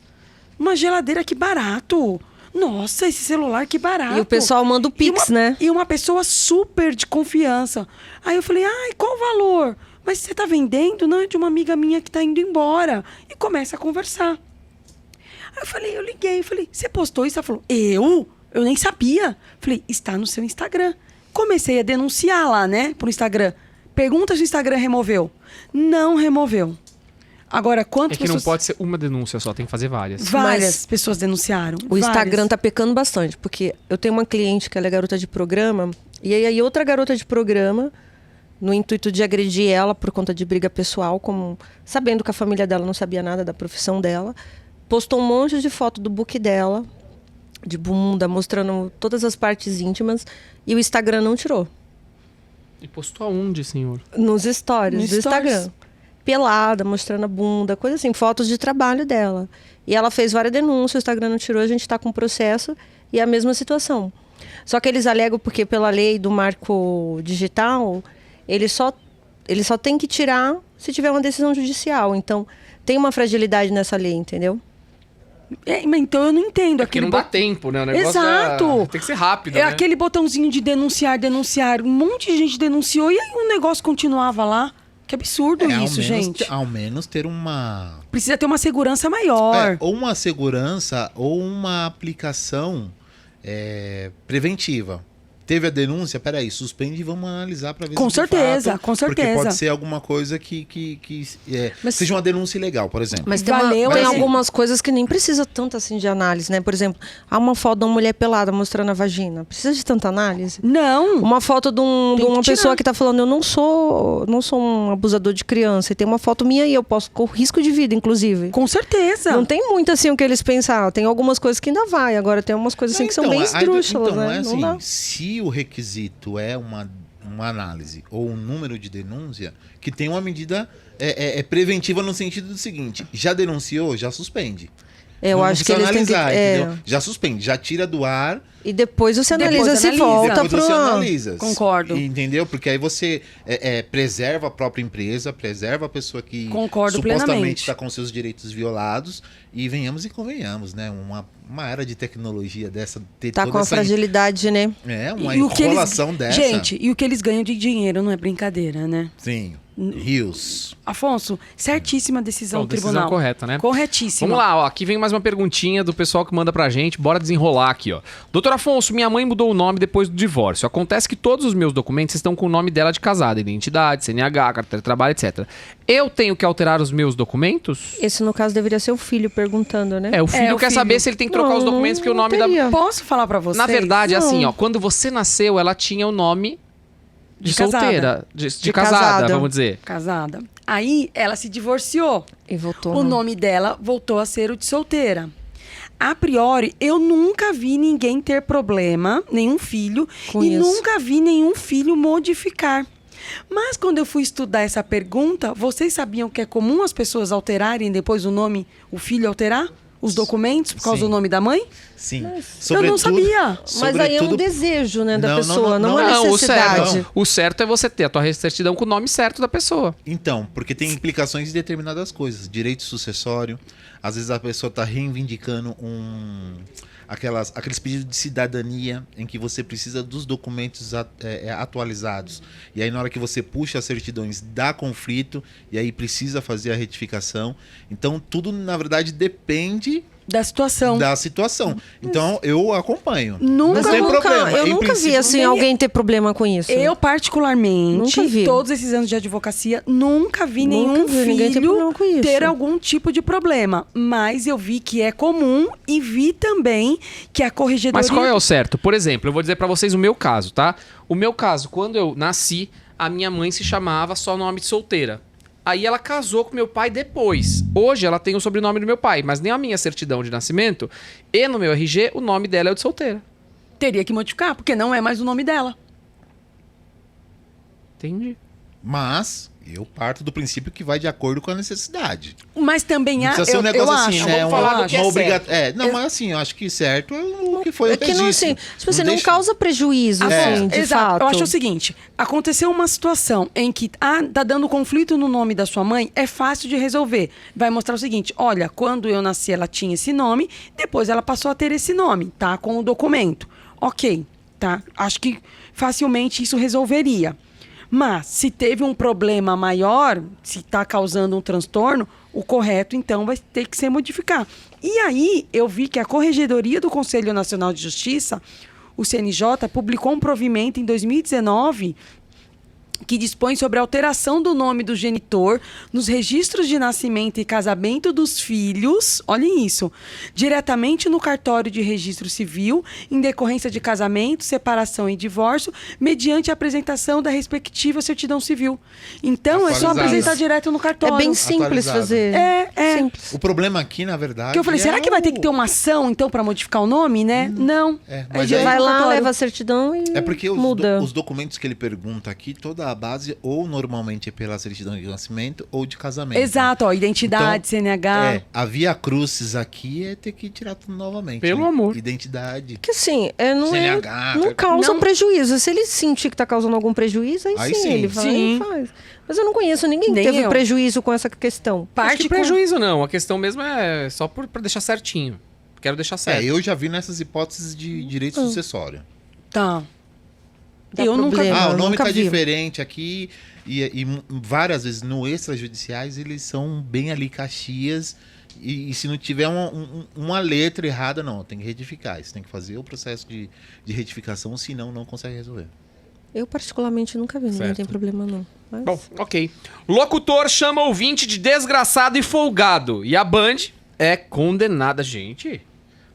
uma geladeira que barato. Nossa, esse celular que barato. E o pessoal manda o Pix, né? E uma pessoa super de confiança. Aí eu falei, qual o valor? Mas você tá vendendo? Não, é de uma amiga minha que tá indo embora. E começa a conversar. Aí eu liguei, falei, você postou isso? Ela falou, eu? Eu nem sabia. Falei, está no seu Instagram. Comecei a denunciar lá, né, pro Instagram. Pergunta se o Instagram removeu. Não removeu. Agora, quantas pessoas... não pode ser uma denúncia só, tem que fazer várias. Várias pessoas denunciaram. O Instagram tá pecando bastante, porque eu tenho uma cliente que ela é garota de programa, e aí outra garota de programa, no intuito de agredir ela por conta de briga pessoal, sabendo que a família dela não sabia nada da profissão dela, postou um monte de foto do book dela, de bunda, mostrando todas as partes íntimas, e o Instagram não tirou. E postou aonde, senhor? Nos stories do Instagram. Pelada, mostrando a bunda, coisa assim, fotos de trabalho dela. E ela fez várias denúncias, o Instagram não tirou, a gente está com processo, e é a mesma situação. Só que eles alegam porque pela lei do marco digital, ele só tem que tirar se tiver uma decisão judicial. Então, tem uma fragilidade nessa lei, entendeu? Então eu não entendo. Porque não dá tempo, né? O negócio Exato. Tem que ser rápido, É né? aquele botãozinho de denunciar. Um monte de gente denunciou e aí o negócio continuava lá. Que absurdo isso, gente. Ao menos ter uma... Precisa ter uma segurança maior. Ou uma segurança ou uma aplicação preventiva. Teve a denúncia, peraí, suspende e vamos analisar para ver com se certeza, fato, com certeza. Porque pode ser alguma coisa que seja uma denúncia ilegal, por exemplo. Mas tem algumas coisas que nem precisa tanto assim de análise, né? Por exemplo, há uma foto de uma mulher pelada mostrando a vagina. Precisa de tanta análise? Não. Uma foto de uma pessoa que tá falando, eu não sou um abusador de criança. E tem uma foto minha e eu posso correr risco de vida, inclusive. Com certeza. Não tem muito assim o que eles pensaram. Tem algumas coisas que ainda vai. Agora tem umas coisas assim que são bem esdrúxulas, então, né? Assim, se o requisito é uma análise ou um número de denúncia, que tem uma medida preventiva no sentido do seguinte, já denunciou, já suspende. Eu Não acho que precisa eles têm que... analisar, é. entendeu? Já suspende, já tira do ar. E depois você Depois analisa se analisa. volta Depois você analisa. Concordo. Entendeu? Porque aí você preserva a própria empresa, preserva a pessoa que Concordo supostamente plenamente. está com seus direitos violados. E venhamos e convenhamos, né? Uma era de tecnologia dessa... Ter Tá toda com a essa, fragilidade, né? uma E o que enrolação dessa. Gente, e o que eles ganham de dinheiro não é brincadeira, né? Sim, rios. Afonso, certíssima decisão do Decisão tribunal. correta, né? Corretíssima. Vamos lá, ó. Aqui vem mais uma perguntinha do pessoal que manda pra gente. Bora desenrolar aqui, ó. Doutor Afonso, minha mãe mudou o nome depois do divórcio. Acontece que todos os meus documentos estão com o nome dela de casada. Identidade, CNH, carteira de trabalho, etc. Eu tenho que alterar os meus documentos? Esse, no caso, deveria ser o filho perguntando, né? O filho o quer filho. saber se ele tem que trocar os Não, documentos, porque o não nome da... teria. Posso falar pra você? Na verdade, é Não. assim, ó. Quando você nasceu, ela tinha o nome de casada. solteira. De De casada, casada. vamos dizer. Casada. Aí ela se divorciou. E voltou. O nome dela voltou a ser o de solteira. A priori, eu nunca vi ninguém ter problema, nenhum filho, Com e isso. nunca vi nenhum filho modificar. Mas quando eu fui estudar essa pergunta, vocês sabiam que é comum as pessoas alterarem depois o nome, o filho alterar os documentos por causa Sim. do nome da mãe? Sim. Eu não sabia. Mas aí é um desejo, né, da Não, pessoa, não, não, uma Não, necessidade. o certo é você ter a tua certidão com o nome certo da pessoa. Então, porque tem implicações em determinadas coisas. Direito sucessório, às vezes a pessoa está reivindicando aqueles pedidos de cidadania em que você precisa dos documentos atualizados. E aí na hora que você puxa as certidões dá conflito e aí precisa fazer a retificação. Então tudo na verdade depende Da situação. da situação. Então eu acompanho. Nunca- Não Mas tem eu nunca, problema. eu Em nunca vi princípio, assim alguém ter problema com isso. Eu, particularmente, Nunca vi. todos esses anos de advocacia, nunca vi nenhum vi ninguém ter filho problema com isso. ter algum tipo de problema. Mas eu vi que é comum e vi também que a corregedoria... Mas qual é o certo? Por exemplo, eu vou dizer pra vocês o meu caso, tá? O meu caso, quando eu nasci, a minha mãe se chamava só nome de solteira. Aí ela casou com meu pai depois. Hoje ela tem o sobrenome do meu pai, mas nem a minha certidão de nascimento e no meu RG o nome dela é o de solteira. Teria que modificar, porque não é mais o nome dela. Entendi. Mas eu parto do princípio que vai de acordo com a necessidade. Mas também Não há... precisa ser um negócio assim, acho, né? vamos falar do eu que é acho. certo. Mas assim, eu acho que certo é o que foi É o que não, assim, registro. tipo assim, não deixa- causa prejuízo, assim, de Exato. fato. Eu acho o seguinte, aconteceu uma situação em que tá dando conflito no nome da sua mãe, é fácil de resolver. Vai mostrar o seguinte, olha, quando eu nasci ela tinha esse nome, depois ela passou a ter esse nome, tá? Com o documento. Ok, tá? Acho que facilmente isso resolveria. Mas, se teve um problema maior, se está causando um transtorno, o correto, então, vai ter que ser modificar. E aí, eu vi que a Corregedoria do Conselho Nacional de Justiça, o CNJ, publicou um provimento em 2019 que dispõe sobre a alteração do nome do genitor nos registros de nascimento e casamento dos filhos, olhem isso, diretamente no cartório de registro civil, em decorrência de casamento, separação e divórcio, mediante a apresentação da respectiva certidão civil. Então, é só Atualizada. apresentar direto no É cartório. bem simples Atualizado. fazer. É. Simples. O problema aqui, na verdade. Que eu falei, será que vai ter que ter uma uma ação, então, para modificar o nome, né? Não. mas direto aí- Vai no lá, cartório. leva a certidão e É porque muda. os documentos que ele pergunta aqui, toda a base, ou normalmente é pela certidão de nascimento ou de casamento. Exato, ó, identidade, Então, CNH. a via crucis aqui é ter que tirar tudo novamente. Pelo né? amor. Identidade. Que assim, não CNH, causa não- prejuízo. Se ele sentir que tá causando algum prejuízo, aí Aí sim, sim. ele vai Sim. e faz. Mas eu não conheço ninguém que Nem teve eu. prejuízo com essa questão. Acho que com- prejuízo não, a questão mesmo é só pra deixar certinho. Quero deixar certo. Eu já vi nessas hipóteses de direito sucessório. Tá. Dá Eu nunca problema. Ah, o eu nome nunca tá vi. diferente aqui. E várias vezes no extrajudiciais eles são bem ali Caxias. E se não tiver uma letra errada, não, tem que retificar. Você tem que fazer o processo de retificação, senão não consegue resolver. Eu particularmente nunca vi, ninguém Certo. tem problema não. Mas... Bom, ok. Locutor chama ouvinte de desgraçado e folgado. E a Band é condenada. Gente,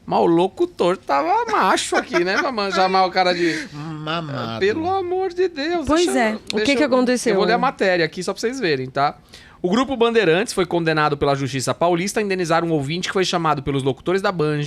mas o locutor tava macho aqui, né? Pra chamar o cara de... Mamado. Pelo amor de Deus. Pois é. O que aconteceu? Eu vou ler a matéria aqui só pra vocês verem, tá? O Grupo Bandeirantes foi condenado pela Justiça Paulista a indenizar um ouvinte que foi chamado pelos locutores da Band,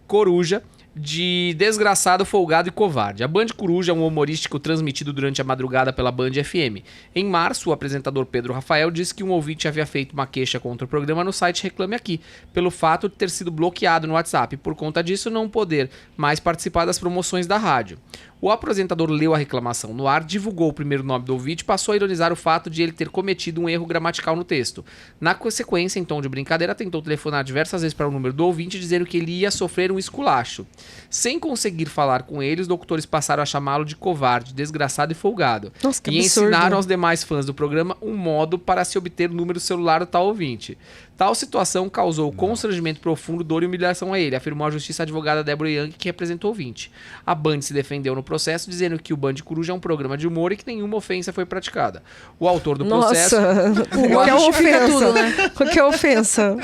Coruja, de desgraçado, folgado e covarde. A Band Coruja é um humorístico transmitido durante a madrugada pela Band FM. Em março, o apresentador Pedro Rafael disse que um ouvinte havia feito uma queixa contra o programa no site Reclame Aqui, pelo fato de ter sido bloqueado no WhatsApp e, por conta disso, não poder mais participar das promoções da rádio. O apresentador leu a reclamação no ar, divulgou o primeiro nome do ouvinte e passou a ironizar o fato de ele ter cometido um erro gramatical no texto. Na consequência, em tom de brincadeira, tentou telefonar diversas vezes para o número do ouvinte, dizendo que ele ia sofrer um esculacho. Sem conseguir falar com ele, os doutores passaram a chamá-lo de covarde, desgraçado e folgado. Nossa, que e absurdo. ensinaram aos demais fãs do programa um modo para se obter o número do celular do tal ouvinte. Tal situação causou constrangimento profundo, dor e humilhação a ele, afirmou a justiça advogada Débora Young, que representou o ouvinte. A Band se defendeu no processo, dizendo que o Band Coruja é um programa de humor e que nenhuma ofensa foi praticada. O autor do processo... Nossa, o que é ofensa? Tudo, né? O que é ofensa?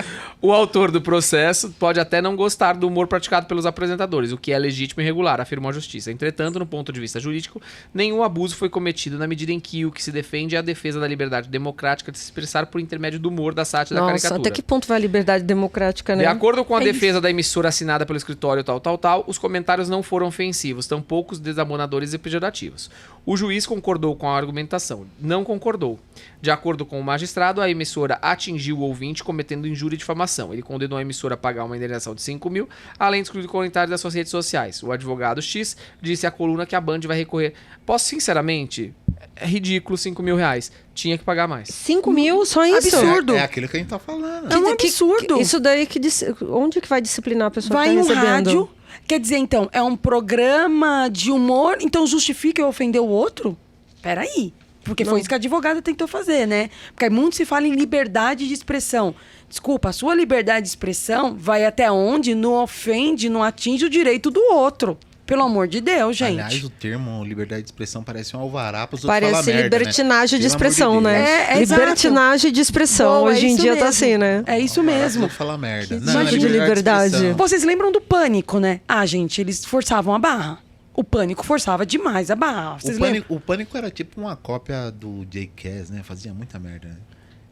O autor do processo pode até não gostar do humor praticado pelos apresentadores, o que é legítimo e regular, afirmou a justiça. Entretanto, no ponto de vista jurídico, nenhum abuso foi cometido na medida em que o que se defende é a defesa da liberdade democrática de se expressar por intermédio do humor, da sátira e da caricatura. Até que ponto vai a liberdade democrática, né? De acordo com a defesa da emissora assinada pelo escritório os comentários não foram ofensivos, tampouco desamonadores e pejorativos. O juiz concordou com a argumentação. Não concordou. De acordo com o magistrado, a emissora atingiu o ouvinte cometendo injúria e difamação. Ele condenou a emissora a pagar uma indenização de 5 mil, além de excluir comentários das suas redes sociais. O advogado X disse à coluna que a Band vai recorrer. Posso, sinceramente... É ridículo, 5 mil reais. Tinha que pagar mais. 5 mil? Só isso? Absurdo. É aquilo que a gente tá falando. É um absurdo. Isso daí onde que vai disciplinar a pessoa vai que tá no recebendo? rádio. Quer dizer, então, é um programa de humor, então justifica eu ofender o outro? Peraí. Porque foi isso que a advogada tentou fazer, né? Porque muito se fala em liberdade de expressão. Desculpa, a sua liberdade de expressão vai até onde não ofende, não atinge o direito do outro. Pelo amor de Deus, gente. Aliás, o termo liberdade de expressão parece um alvará para os outros falar Parece merda, libertinagem né? de expressão, né? exato. Libertinagem de expressão. Boa, Hoje em isso dia mesmo. tá assim, né? É isso Alvará mesmo. para falar merda. Que Não, é tipo de liberdade? expressão. Vocês lembram do Pânico, né? Ah, gente, eles forçavam a barra. O Pânico forçava demais a barra. Vocês lembram? O Pânico era tipo uma cópia do Jackass, né? Fazia muita merda, né?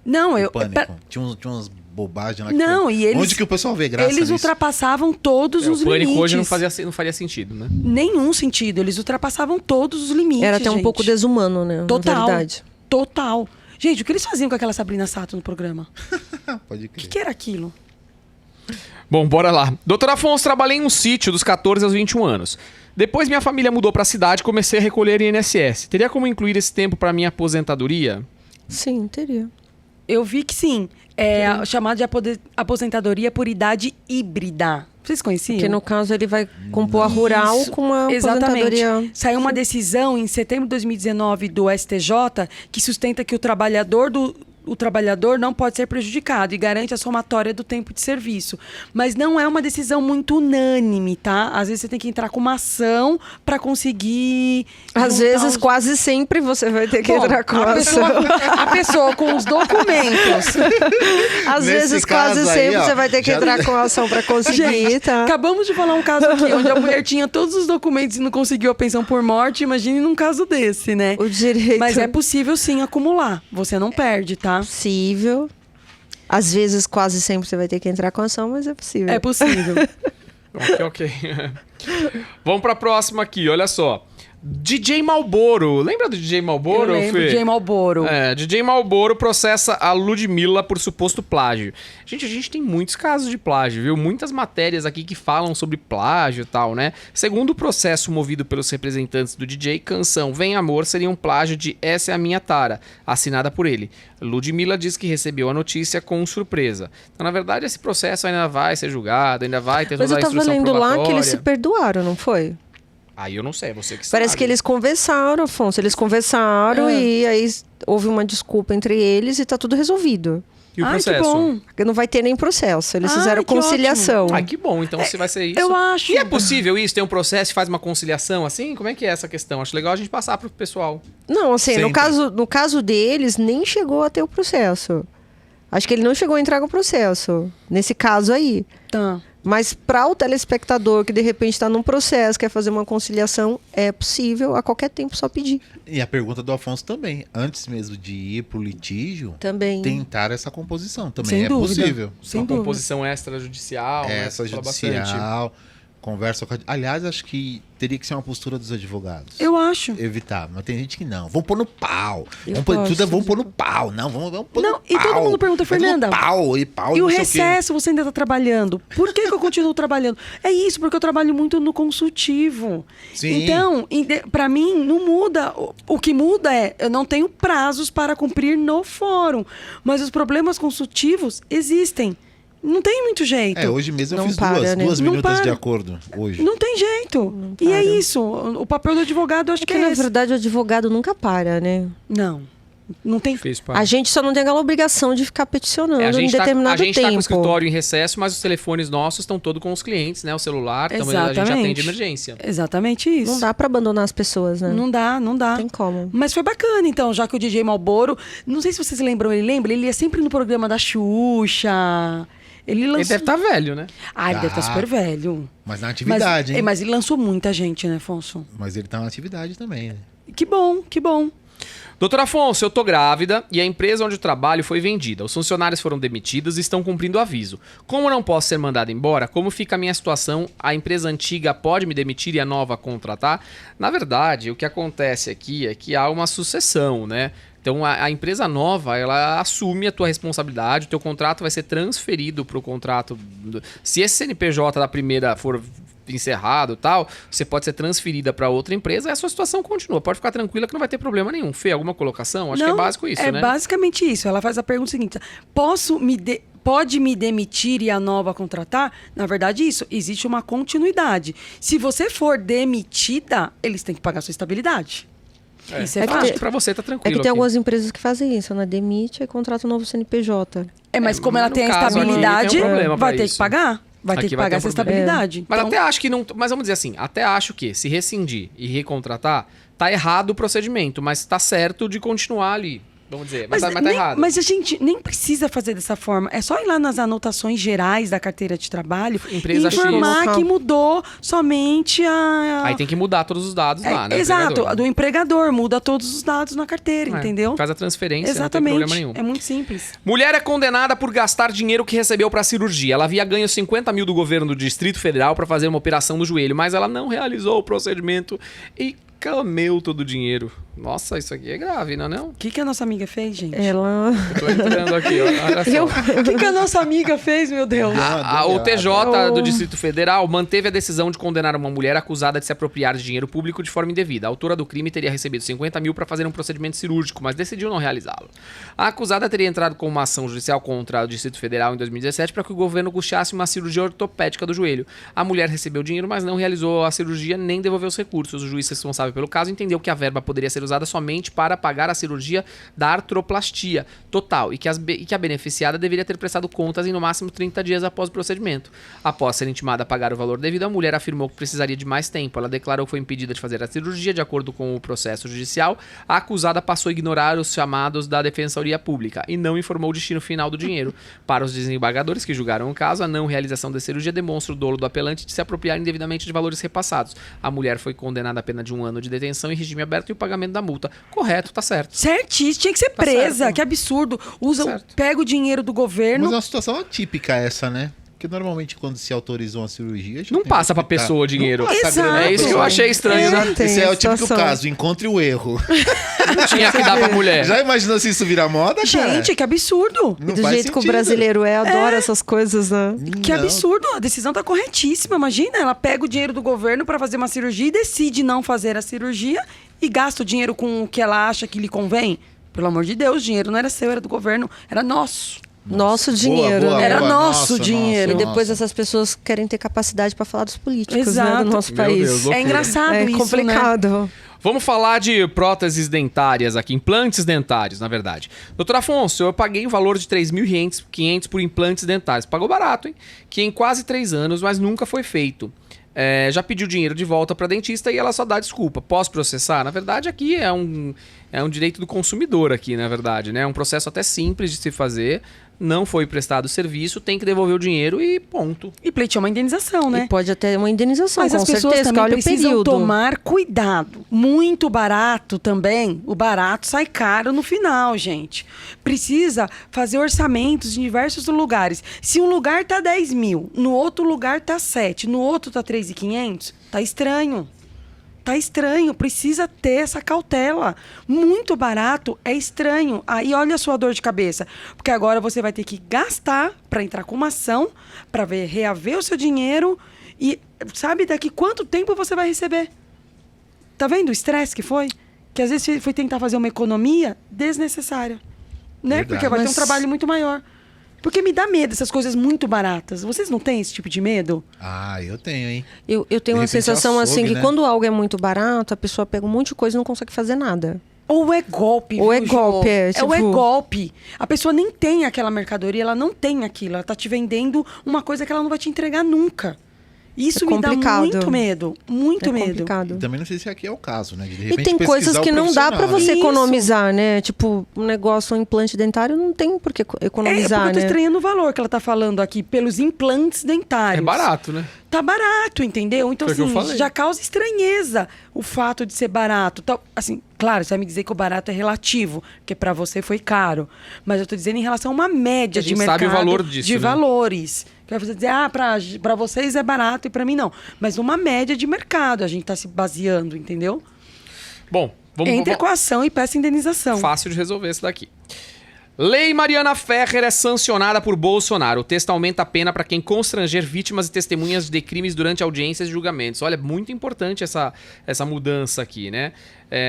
Não, O Pânico. Tinha umas bobagens lá. Não, e eles... Onde que o pessoal vê graça Eles nisso? ultrapassavam todos os O Pânico limites. hoje não faria sentido, né? Nenhum sentido. Eles ultrapassavam todos os limites, Era até um gente. pouco desumano, né? Total. Na verdade. Total. Gente, o que eles faziam com aquela Sabrina Sato no programa? Pode O crer. que era aquilo? Bom, bora lá. Doutor Afonso, trabalhei em um sítio dos 14 aos 21 anos. Depois minha família mudou pra cidade e comecei a recolher INSS. Teria como incluir esse tempo pra minha aposentadoria? Sim, teria. Eu vi que sim. É chamado de aposentadoria por idade híbrida. Vocês conheciam? Porque no caso ele vai compor a rural Isso, com uma exatamente. aposentadoria. Saiu uma decisão em setembro de 2019 do STJ que sustenta que o trabalhador não pode ser prejudicado e garante a somatória do tempo de serviço. Mas não é uma decisão muito unânime, tá? Às vezes você tem que entrar com uma ação para conseguir... Às juntar vezes, os... quase sempre você vai ter que Bom, entrar com a ação. a pessoa com os documentos. Às Nesse vezes, quase caso aí, sempre ó, você vai ter que já- entrar com ação para conseguir, Gente, tá? acabamos de falar um caso aqui, onde a mulher tinha todos os documentos e não conseguiu a pensão por morte. Imagine num caso desse, né? O direito Mas é possível sim acumular. Você não perde, tá? possível. Às vezes, quase sempre você vai ter que entrar com ação, mas é possível. É possível. Ok. Vamos pra próxima aqui, olha só. DJ Malboro. Lembra do DJ Malboro, Eu lembro, Fê? DJ Malboro. DJ Malboro processa a Ludmilla por suposto plágio. Gente, a gente tem muitos casos de plágio, viu? Muitas matérias aqui que falam sobre plágio e tal, né? Segundo o processo movido pelos representantes do DJ, canção Vem Amor seria um plágio de Essa é a Minha Tara, assinada por ele. Ludmilla diz que recebeu a notícia com surpresa. Então, na verdade, esse processo ainda vai ser julgado, ainda vai ter Mas toda eu a tava instrução lendo lá que probatória. eles se perdoaram, não foi? Aí eu não sei, é você que Parece sabe. que eles conversaram, Afonso. Eles conversaram e aí houve uma desculpa entre eles e tá tudo resolvido. E o Ai, processo? que bom. Porque não vai ter nem processo. Eles Ai, fizeram que conciliação. Ai, que bom. Então, se vai ser isso... Eu acho. E é possível isso? Tem um processo e faz uma conciliação assim? Como é que é essa questão? Acho legal a gente passar pro pessoal. Não, assim, no Sempre. caso deles, nem chegou a ter o processo. Acho que ele não chegou a entrar com o processo. Nesse caso aí. Tá. Mas para o telespectador que de repente está num processo, quer fazer uma conciliação, é possível a qualquer tempo só pedir. E a pergunta do Afonso também. Antes mesmo de ir pro litígio, Também. tentar essa composição. Também Sem é dúvida. possível. Sem Uma dúvida. composição extrajudicial. né? Essa Fala bastante. judicial. conversa com aliás, acho que teria que ser uma postura dos advogados. Eu acho. Evitar, mas tem gente que não. Vamos pôr no pau. Eu Vamos pôr, gosto tudo é vamos de- pôr no pau. Não, vamos pôr no Não, pau. e todo mundo pergunta, Mas no Fernanda, pau e o não sei quê. recesso, você ainda está trabalhando? Por que eu continuo trabalhando? É isso, porque eu trabalho muito no consultivo. Sim. Então, para mim, não muda. O que muda é, eu não tenho prazos para cumprir no fórum. Mas os problemas consultivos existem. Não tem muito jeito. Hoje mesmo eu Não fiz para, né? duas Não minutas para. de acordo. Hoje. Não tem jeito. E é para. isso. O papel do advogado, eu acho que Porque, é na esse. verdade, o advogado nunca para, né? Não tem. Difícil, pá. A gente só não tem aquela obrigação de ficar peticionando A em gente determinado tá com o tempo. escritório em recesso, mas os telefones nossos estão todos com os clientes, né? O celular, também a gente Exatamente. atende emergência. Exatamente isso. Não dá pra abandonar as pessoas, né? Não dá. Tem como. Mas foi bacana, então, já que o DJ Malboro, não sei se vocês lembram, ele ia sempre no programa da Xuxa. Ele lançou. Ele deve estar velho, né? Ah, ele deve estar Tá. super velho. Mas na atividade, hein? Mas ele lançou muita gente, né, Afonso? Mas ele tá na atividade também, né? Que bom, que bom. Doutor Afonso, eu tô grávida e a empresa onde eu trabalho foi vendida. Os funcionários foram demitidos e estão cumprindo o aviso. Como eu não posso ser mandado embora, como fica a minha situação? A empresa antiga pode me demitir e a nova contratar? Na verdade, o que acontece aqui é que há uma sucessão, né? Então a empresa nova, ela assume a tua responsabilidade, o teu contrato vai ser transferido para o contrato. Se esse CNPJ da primeira for encerrado e tal, você pode ser transferida para outra empresa e a sua situação continua. Pode ficar tranquila que não vai ter problema nenhum. Fê, alguma colocação? Acho que é básico isso, é né? basicamente isso. Ela faz a pergunta seguinte: pode me demitir e a nova contratar? Na verdade, isso. Existe uma continuidade. Se você for demitida, eles têm que pagar a sua estabilidade. Isso é, É que Acho fácil. que para você tá É tranquilo que tem aqui. algumas empresas que fazem isso, né? Demite e contrata um novo CNPJ. Mas como ela no tem a caso aqui, estabilidade, tem um problema vai pra ter isso. que pagar. Vai ter Aqui que vai ter pagar um essa problema. estabilidade. Mas Então, até acho que não. Mas vamos dizer assim, até acho que se rescindir e recontratar, tá errado o procedimento, mas tá certo de continuar ali. Vamos dizer, mas tá nem- errado. mas a gente nem precisa fazer dessa forma. É só ir lá nas anotações gerais da carteira de trabalho Empresa e informar X. que mudou somente a... Aí tem que mudar todos os dados lá, né? Exato, empregador? do empregador. Muda todos os dados na carteira, É, entendeu? Faz a transferência, Exatamente. não tem problema nenhum. É muito simples. Mulher é condenada por gastar dinheiro que recebeu para cirurgia. Ela havia ganho 50 mil do governo do Distrito Federal para fazer uma operação no joelho, mas ela não realizou o procedimento e cameu todo o dinheiro. Nossa, isso aqui é grave, não é não? O que a nossa amiga fez, gente? Ela. Eu tô entrando aqui, ó. Olha só. O que a nossa amiga fez, meu Deus? O TJ do Oh. Distrito Federal manteve a decisão de condenar uma mulher acusada de se apropriar de dinheiro público de forma indevida. A autora do crime teria recebido 50 mil para fazer um procedimento cirúrgico, mas decidiu não realizá-lo. A acusada teria entrado com uma ação judicial contra o Distrito Federal em 2017 para que o governo custeasse uma cirurgia ortopédica do joelho. A mulher recebeu dinheiro, mas não realizou a cirurgia nem devolveu os recursos. O juiz responsável pelo caso entendeu que a verba poderia ser usada somente para pagar a cirurgia da artroplastia total e que a beneficiada deveria ter prestado contas em no máximo 30 dias após o procedimento. Após ser intimada a pagar o valor devido, a mulher afirmou que precisaria de mais tempo. Ela declarou que foi impedida de fazer a cirurgia de acordo com o processo judicial. A acusada passou a ignorar os chamados da Defensoria Pública e não informou o destino final do dinheiro. Para os desembargadores que julgaram o caso, a não realização da cirurgia demonstra o dolo do apelante de se apropriar indevidamente de valores repassados. A mulher foi condenada a pena de 1 ano de detenção em regime aberto e o pagamento da multa. Correto, tá certo. Certíssimo, tinha que ser presa. certo. Que absurdo. Certo. Pega o dinheiro do Mas é governo. uma situação atípica essa, né? Porque normalmente quando se autorizou uma cirurgia... já Não tem passa que pra pessoa o dinheiro. Não passa a Exato. grana É pra isso que eu pessoa. achei estranho, né? Tem Esse é a o típico situação. caso, encontre o erro. Não tinha que dar pra mulher. Já imaginou se isso virar moda, cara? Gente, que absurdo. Não Do faz jeito que o sentido. brasileiro adora essas coisas, né? Que Não. absurdo. A decisão tá corretíssima. Imagina, ela pega o dinheiro do governo para fazer uma cirurgia e decide não fazer a cirurgia e gasta o dinheiro com o que ela acha que lhe convém. Pelo amor de Deus, o dinheiro não era seu, era do governo, era nosso. Nosso dinheiro, boa, né? Era boa. nosso Nossa, dinheiro. E nossa. depois essas pessoas querem ter capacidade para falar dos políticos, né, Exato. do nosso Meu país. Deus, loucura. É engraçado É isso, né? complicado. Vamos falar de próteses dentárias aqui, implantes dentários, na verdade. Doutor Afonso, eu paguei o valor de R$ 3.500 por implantes dentários. Pagou barato, hein? Que em quase 3 anos, mas nunca foi feito. Já pediu dinheiro de volta para dentista e ela só dá desculpa. Posso processar? Na verdade, aqui é um direito do consumidor aqui, na verdade, né? É um processo até simples de se fazer. Não foi prestado serviço, tem que devolver o dinheiro e ponto. E pleitear uma indenização, né? E pode até uma indenização, Mas com as pessoas certeza, também olha o precisam período. tomar cuidado. Muito barato também, o barato sai caro no final, gente. Precisa fazer orçamentos em diversos lugares. Se um lugar tá 10 mil, no outro lugar tá 7, no outro tá 3.500, tá estranho. Tá estranho, precisa ter essa cautela. Muito barato é estranho. Aí olha a sua dor de cabeça. Porque agora você vai ter que gastar para entrar com uma ação, para reaver o seu dinheiro. E sabe daqui quanto tempo você vai receber? Tá vendo o estresse que foi? Que às vezes foi tentar fazer uma economia desnecessária. Né? Verdade. Porque vai ter um Mas- trabalho muito maior. Porque me dá medo essas coisas muito baratas. Vocês não têm esse tipo de medo? Ah, eu tenho, hein? Eu tenho De uma repente, sensação assim açougue, que né? quando algo é muito barato, a pessoa pega um monte de coisa e não consegue fazer nada. Ou é golpe, Ou viu, é Jô? golpe, Ou é tipo- golpe. A pessoa nem tem aquela mercadoria, ela não tem aquilo. Ela tá te vendendo uma coisa que ela não vai te entregar nunca. Isso É me dá complicado. muito medo. Muito É medo. complicado. E também não sei se aqui é o caso, né? De E repente tem coisas pesquisar o que não dá pra profissional, você né? Isso. economizar, né? Tipo, um negócio, um implante dentário, não tem por que É, porque economizar, eu tô né? estranhando o valor que ela tá falando aqui pelos implantes dentários. É barato, né? Tá barato, entendeu? Então, Foi o que eu assim, falei. já causa estranheza o fato de ser barato. Então, assim, claro, você vai me dizer que o barato é relativo, porque pra você foi caro. Mas eu tô dizendo em relação a uma média A de gente mercado. sabe o valor disso, de né? valores. Que vai você dizer, pra vocês é barato e pra mim não. Mas uma média de mercado a gente tá se baseando, entendeu? Bom, vamos... Entre com a ação e peça indenização. Fácil de resolver isso daqui. Lei Mariana Ferrer é sancionada por Bolsonaro. O texto aumenta a pena para quem constranger vítimas e testemunhas de crimes durante audiências e julgamentos. Olha, muito importante essa mudança aqui, né?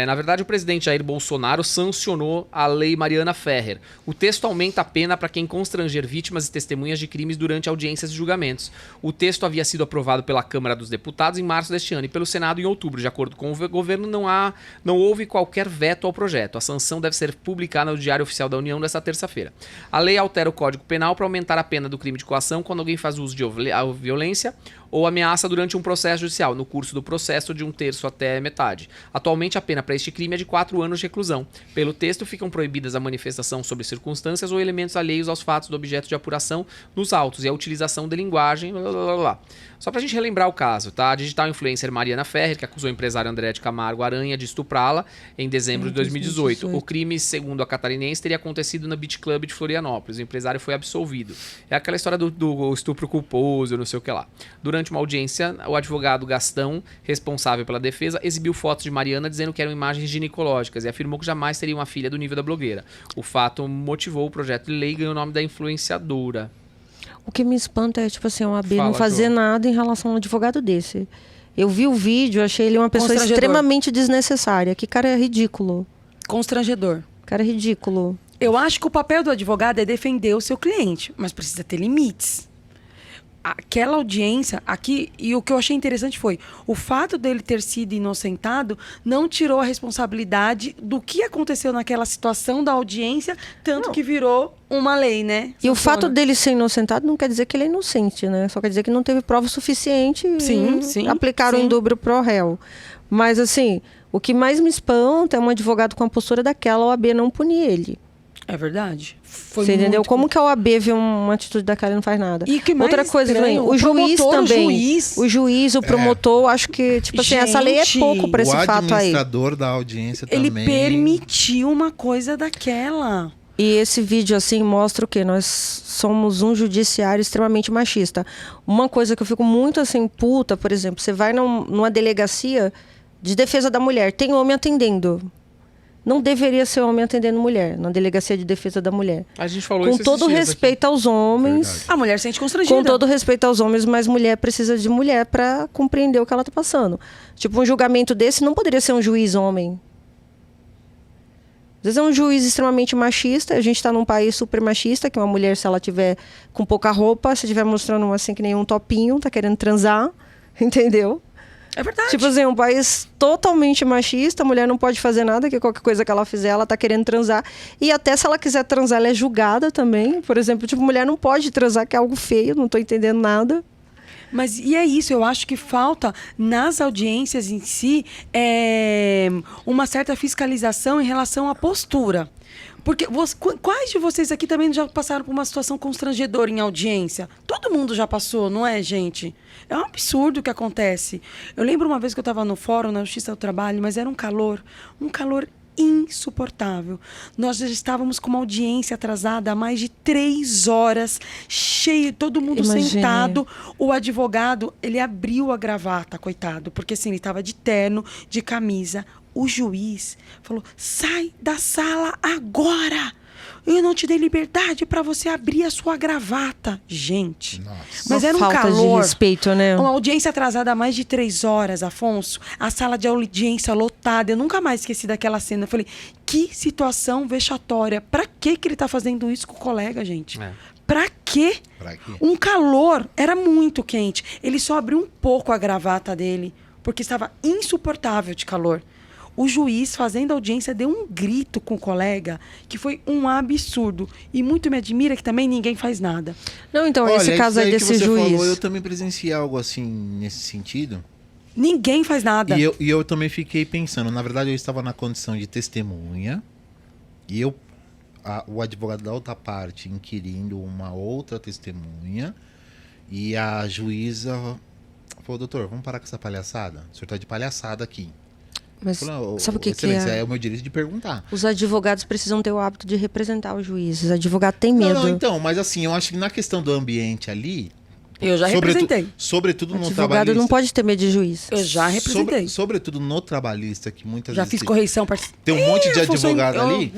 Na verdade, o presidente Jair Bolsonaro sancionou a Lei Mariana Ferrer. O texto aumenta a pena para quem constranger vítimas e testemunhas de crimes durante audiências e julgamentos. O texto havia sido aprovado pela Câmara dos Deputados em março deste ano e pelo Senado em outubro. De acordo com o governo, não houve qualquer veto ao projeto. A sanção deve ser publicada no Diário Oficial da União desta terça-feira. A lei altera o Código Penal para aumentar a pena do crime de coação quando alguém faz uso de violência ou ameaça durante um processo judicial, no curso do processo de 1/3 até metade. Atualmente, a pena para este crime é de 4 anos de reclusão. Pelo texto, ficam proibidas a manifestação sobre circunstâncias ou elementos alheios aos fatos do objeto de apuração nos autos e a utilização de linguagem, blá, blá, blá, blá. Só pra gente relembrar o caso, tá? A digital influencer Mariana Ferrer, que acusou o empresário André de Camargo Aranha de estuprá-la em dezembro de 2018. O crime, segundo a catarinense, teria acontecido no Beach Club de Florianópolis. O empresário foi absolvido. É aquela história do estupro culposo, não sei o que lá. Durante uma audiência, o advogado Gastão, responsável pela defesa, exibiu fotos de Mariana dizendo que eram imagens ginecológicas e afirmou que jamais teria uma filha do nível da blogueira. O fato motivou o projeto de lei e ganhou o nome da influenciadora. O que me espanta é, tipo assim, a OAB Fala, não fazer Jo. nada em relação a um advogado desse. Eu vi o vídeo, achei ele uma pessoa Constrangedor. extremamente desnecessária. Que cara é ridículo. Constrangedor. Cara é ridículo. Eu acho que o papel do advogado é defender o seu cliente, mas precisa ter limites. Aquela audiência aqui, e o que eu achei interessante foi o fato dele ter sido inocentado não tirou a responsabilidade do que aconteceu naquela situação da audiência, tanto que virou uma lei, né? E o Sanciona. fato dele ser inocentado não quer dizer que ele é inocente, né? Só quer dizer que não teve prova suficiente Sim, e sim, aplicaram sim. em dobro pro réu. Mas, assim, o que mais me espanta é um advogado com a postura daquela, a OAB não punir ele. É verdade. Foi Você entendeu? muito Como que a OAB vê uma atitude daquela e não faz nada? E o que mais Outra coisa também, estranho, o juiz promotor, também. O juiz, o É. promotor, acho que, tipo assim, essa lei é Gente, pouco pra esse O fato aí. administrador da audiência Ele também. permitiu uma coisa daquela. E esse vídeo, assim, mostra o quê? Nós somos um judiciário extremamente machista. Uma coisa que eu fico muito, assim, puta, por exemplo, você vai numa delegacia de defesa da mulher, tem homem atendendo. Não deveria ser homem atendendo mulher, na delegacia de defesa da mulher. A gente falou Com isso todo esses dias respeito aos homens, Verdade. A mulher se sente constrangida. com todo respeito aos homens, mas mulher precisa de mulher para compreender o que ela tá passando. Tipo, um julgamento desse não poderia ser um juiz homem. Às vezes é um juiz extremamente machista, a gente está num país super machista, que uma mulher, se ela tiver com pouca roupa, se estiver mostrando assim que nem um topinho, tá querendo transar, entendeu? É verdade. Tipo assim, um país totalmente machista, a mulher não pode fazer nada, que qualquer coisa que ela fizer, ela tá querendo transar. E até se ela quiser transar, ela é julgada também. Por exemplo, tipo, mulher não pode transar, que é algo feio, não tô entendendo nada. Mas e é isso, eu acho que falta nas audiências em si uma certa fiscalização em relação à postura. Porque quais de vocês aqui também já passaram por uma situação constrangedora em audiência? Todo mundo já passou, não é, gente? É um absurdo o que acontece. Eu lembro uma vez que eu estava no fórum, na Justiça do Trabalho, mas era um calor insuportável. Nós já estávamos com uma audiência atrasada há mais de 3 horas, cheio, todo mundo sentado. O advogado, ele abriu a gravata, coitado, porque assim, ele estava de terno, de camisa. O juiz falou, sai da sala agora! Eu não te dei liberdade para você abrir a sua gravata. Gente, mas era um falta calor. De respeito, né? Uma audiência atrasada há mais de 3 horas, Afonso. A sala de audiência lotada. Eu nunca mais esqueci daquela cena. Eu falei, que situação vexatória. Pra que ele tá fazendo isso com o colega, gente? Pra quê? Um calor. Era muito quente. Ele só abriu um pouco a gravata dele, porque estava insuportável de calor. O juiz, fazendo audiência, deu um grito com o colega que foi um absurdo. E muito me admira que também ninguém faz nada. Não, então, esse caso aí desse juiz... Falou, eu também presenciei algo assim, nesse sentido. Ninguém faz nada. E eu também fiquei pensando. Na verdade, eu estava na condição de testemunha. E o advogado da outra parte inquirindo uma outra testemunha. E a juíza falou, doutor, vamos parar com essa palhaçada? O senhor está de palhaçada aqui. Mas sabe o que é? É o meu direito de perguntar. Os advogados precisam ter o hábito de representar o juiz. Os advogados têm medo. Não, então, mas assim, eu acho que na questão do ambiente ali... Eu já representei. Sobretudo no trabalhista... Advogado não pode ter medo de juiz. Eu já representei. Sobretudo no trabalhista, que muitas já vezes... fiz correição. Tem um monte de advogado ali.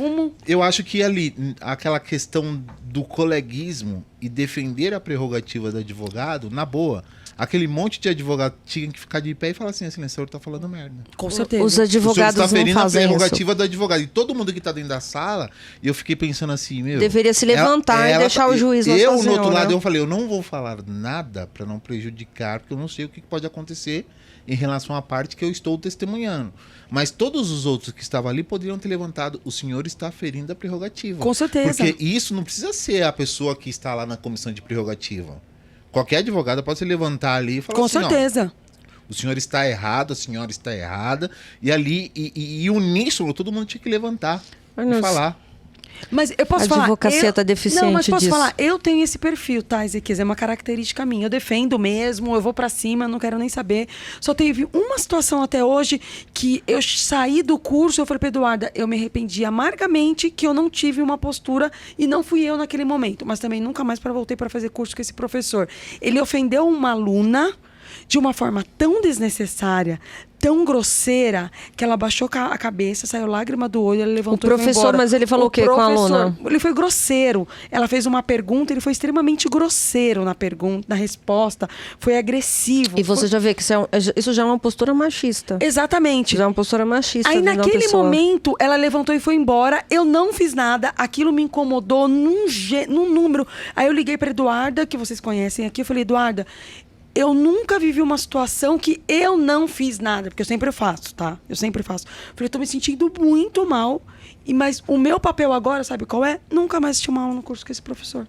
Eu acho que ali, aquela questão do coleguismo e defender a prerrogativa do advogado, na boa... Aquele monte de advogado tinha que ficar de pé e falar assim, o senhor tá falando merda. Com certeza. Os advogados não fazem isso. O senhor está ferindo a prerrogativa do advogado. E todo mundo que tá dentro da sala, eu fiquei pensando assim, meu... Deveria se levantar e deixar o juiz lá sozinho. No outro lado, eu falei, eu não vou falar nada para não prejudicar, porque eu não sei o que pode acontecer em relação à parte que eu estou testemunhando. Mas todos os outros que estavam ali poderiam ter levantado, o senhor está ferindo a prerrogativa. Com certeza. Porque isso não precisa ser a pessoa que está lá na comissão de prerrogativa. Qualquer advogado pode se levantar ali e falar com assim, certeza. O senhor está errado, a senhora está errada. E ali, e uníssono, todo mundo tinha que levantar e falar. Mas eu posso falar... A advocacia está deficiente Não, mas posso disso. falar, eu tenho esse perfil, tá, Ezequias? É uma característica minha. Eu defendo mesmo, eu vou pra cima, não quero nem saber. Só teve uma situação até hoje que eu saí do curso, eu falei pra Eduarda, eu me arrependi amargamente que eu não tive uma postura e não fui eu naquele momento. Mas também nunca mais voltei para fazer curso com esse professor. Ele ofendeu uma aluna de uma forma tão desnecessária, tão grosseira, que ela baixou a cabeça, saiu lágrima do olho, ela levantou e foi embora. Mas ele falou o quê com a aluna? Ele foi grosseiro. Ela fez uma pergunta, ele foi extremamente grosseiro na pergunta, na resposta, foi agressivo. E você já vê que isso já é uma postura machista. Exatamente. Já é uma postura machista. Aí naquele momento, ela levantou e foi embora, eu não fiz nada, aquilo me incomodou num número. Aí eu liguei pra Eduarda, que vocês conhecem aqui, eu falei, Eduarda, eu nunca vivi uma situação que eu não fiz nada, porque eu sempre faço, tá? Eu sempre faço. Falei, eu tô me sentindo muito mal, mas o meu papel agora, sabe qual é? Nunca mais assistir uma aula no curso com esse professor.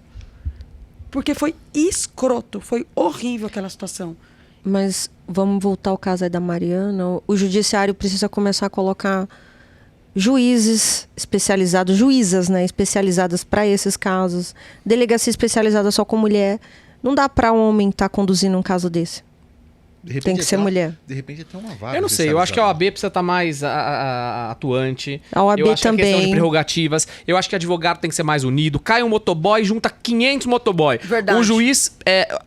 Porque foi escroto, foi horrível aquela situação. Mas vamos voltar ao caso aí da Mariana. O judiciário precisa começar a colocar juízes especializados, juízas, né, especializadas para esses casos. Delegacia especializada só com mulher. Não dá para homem estar conduzindo um caso desse. Tem que ser mulher. De repente até uma vaga. Eu não sei, eu acho que a OAB precisa estar mais atuante. A OAB eu acho também. Que a questão de prerrogativas. Eu acho que advogado tem que ser mais unido. Cai um motoboy, junta 500 motoboy. Verdade. Um juiz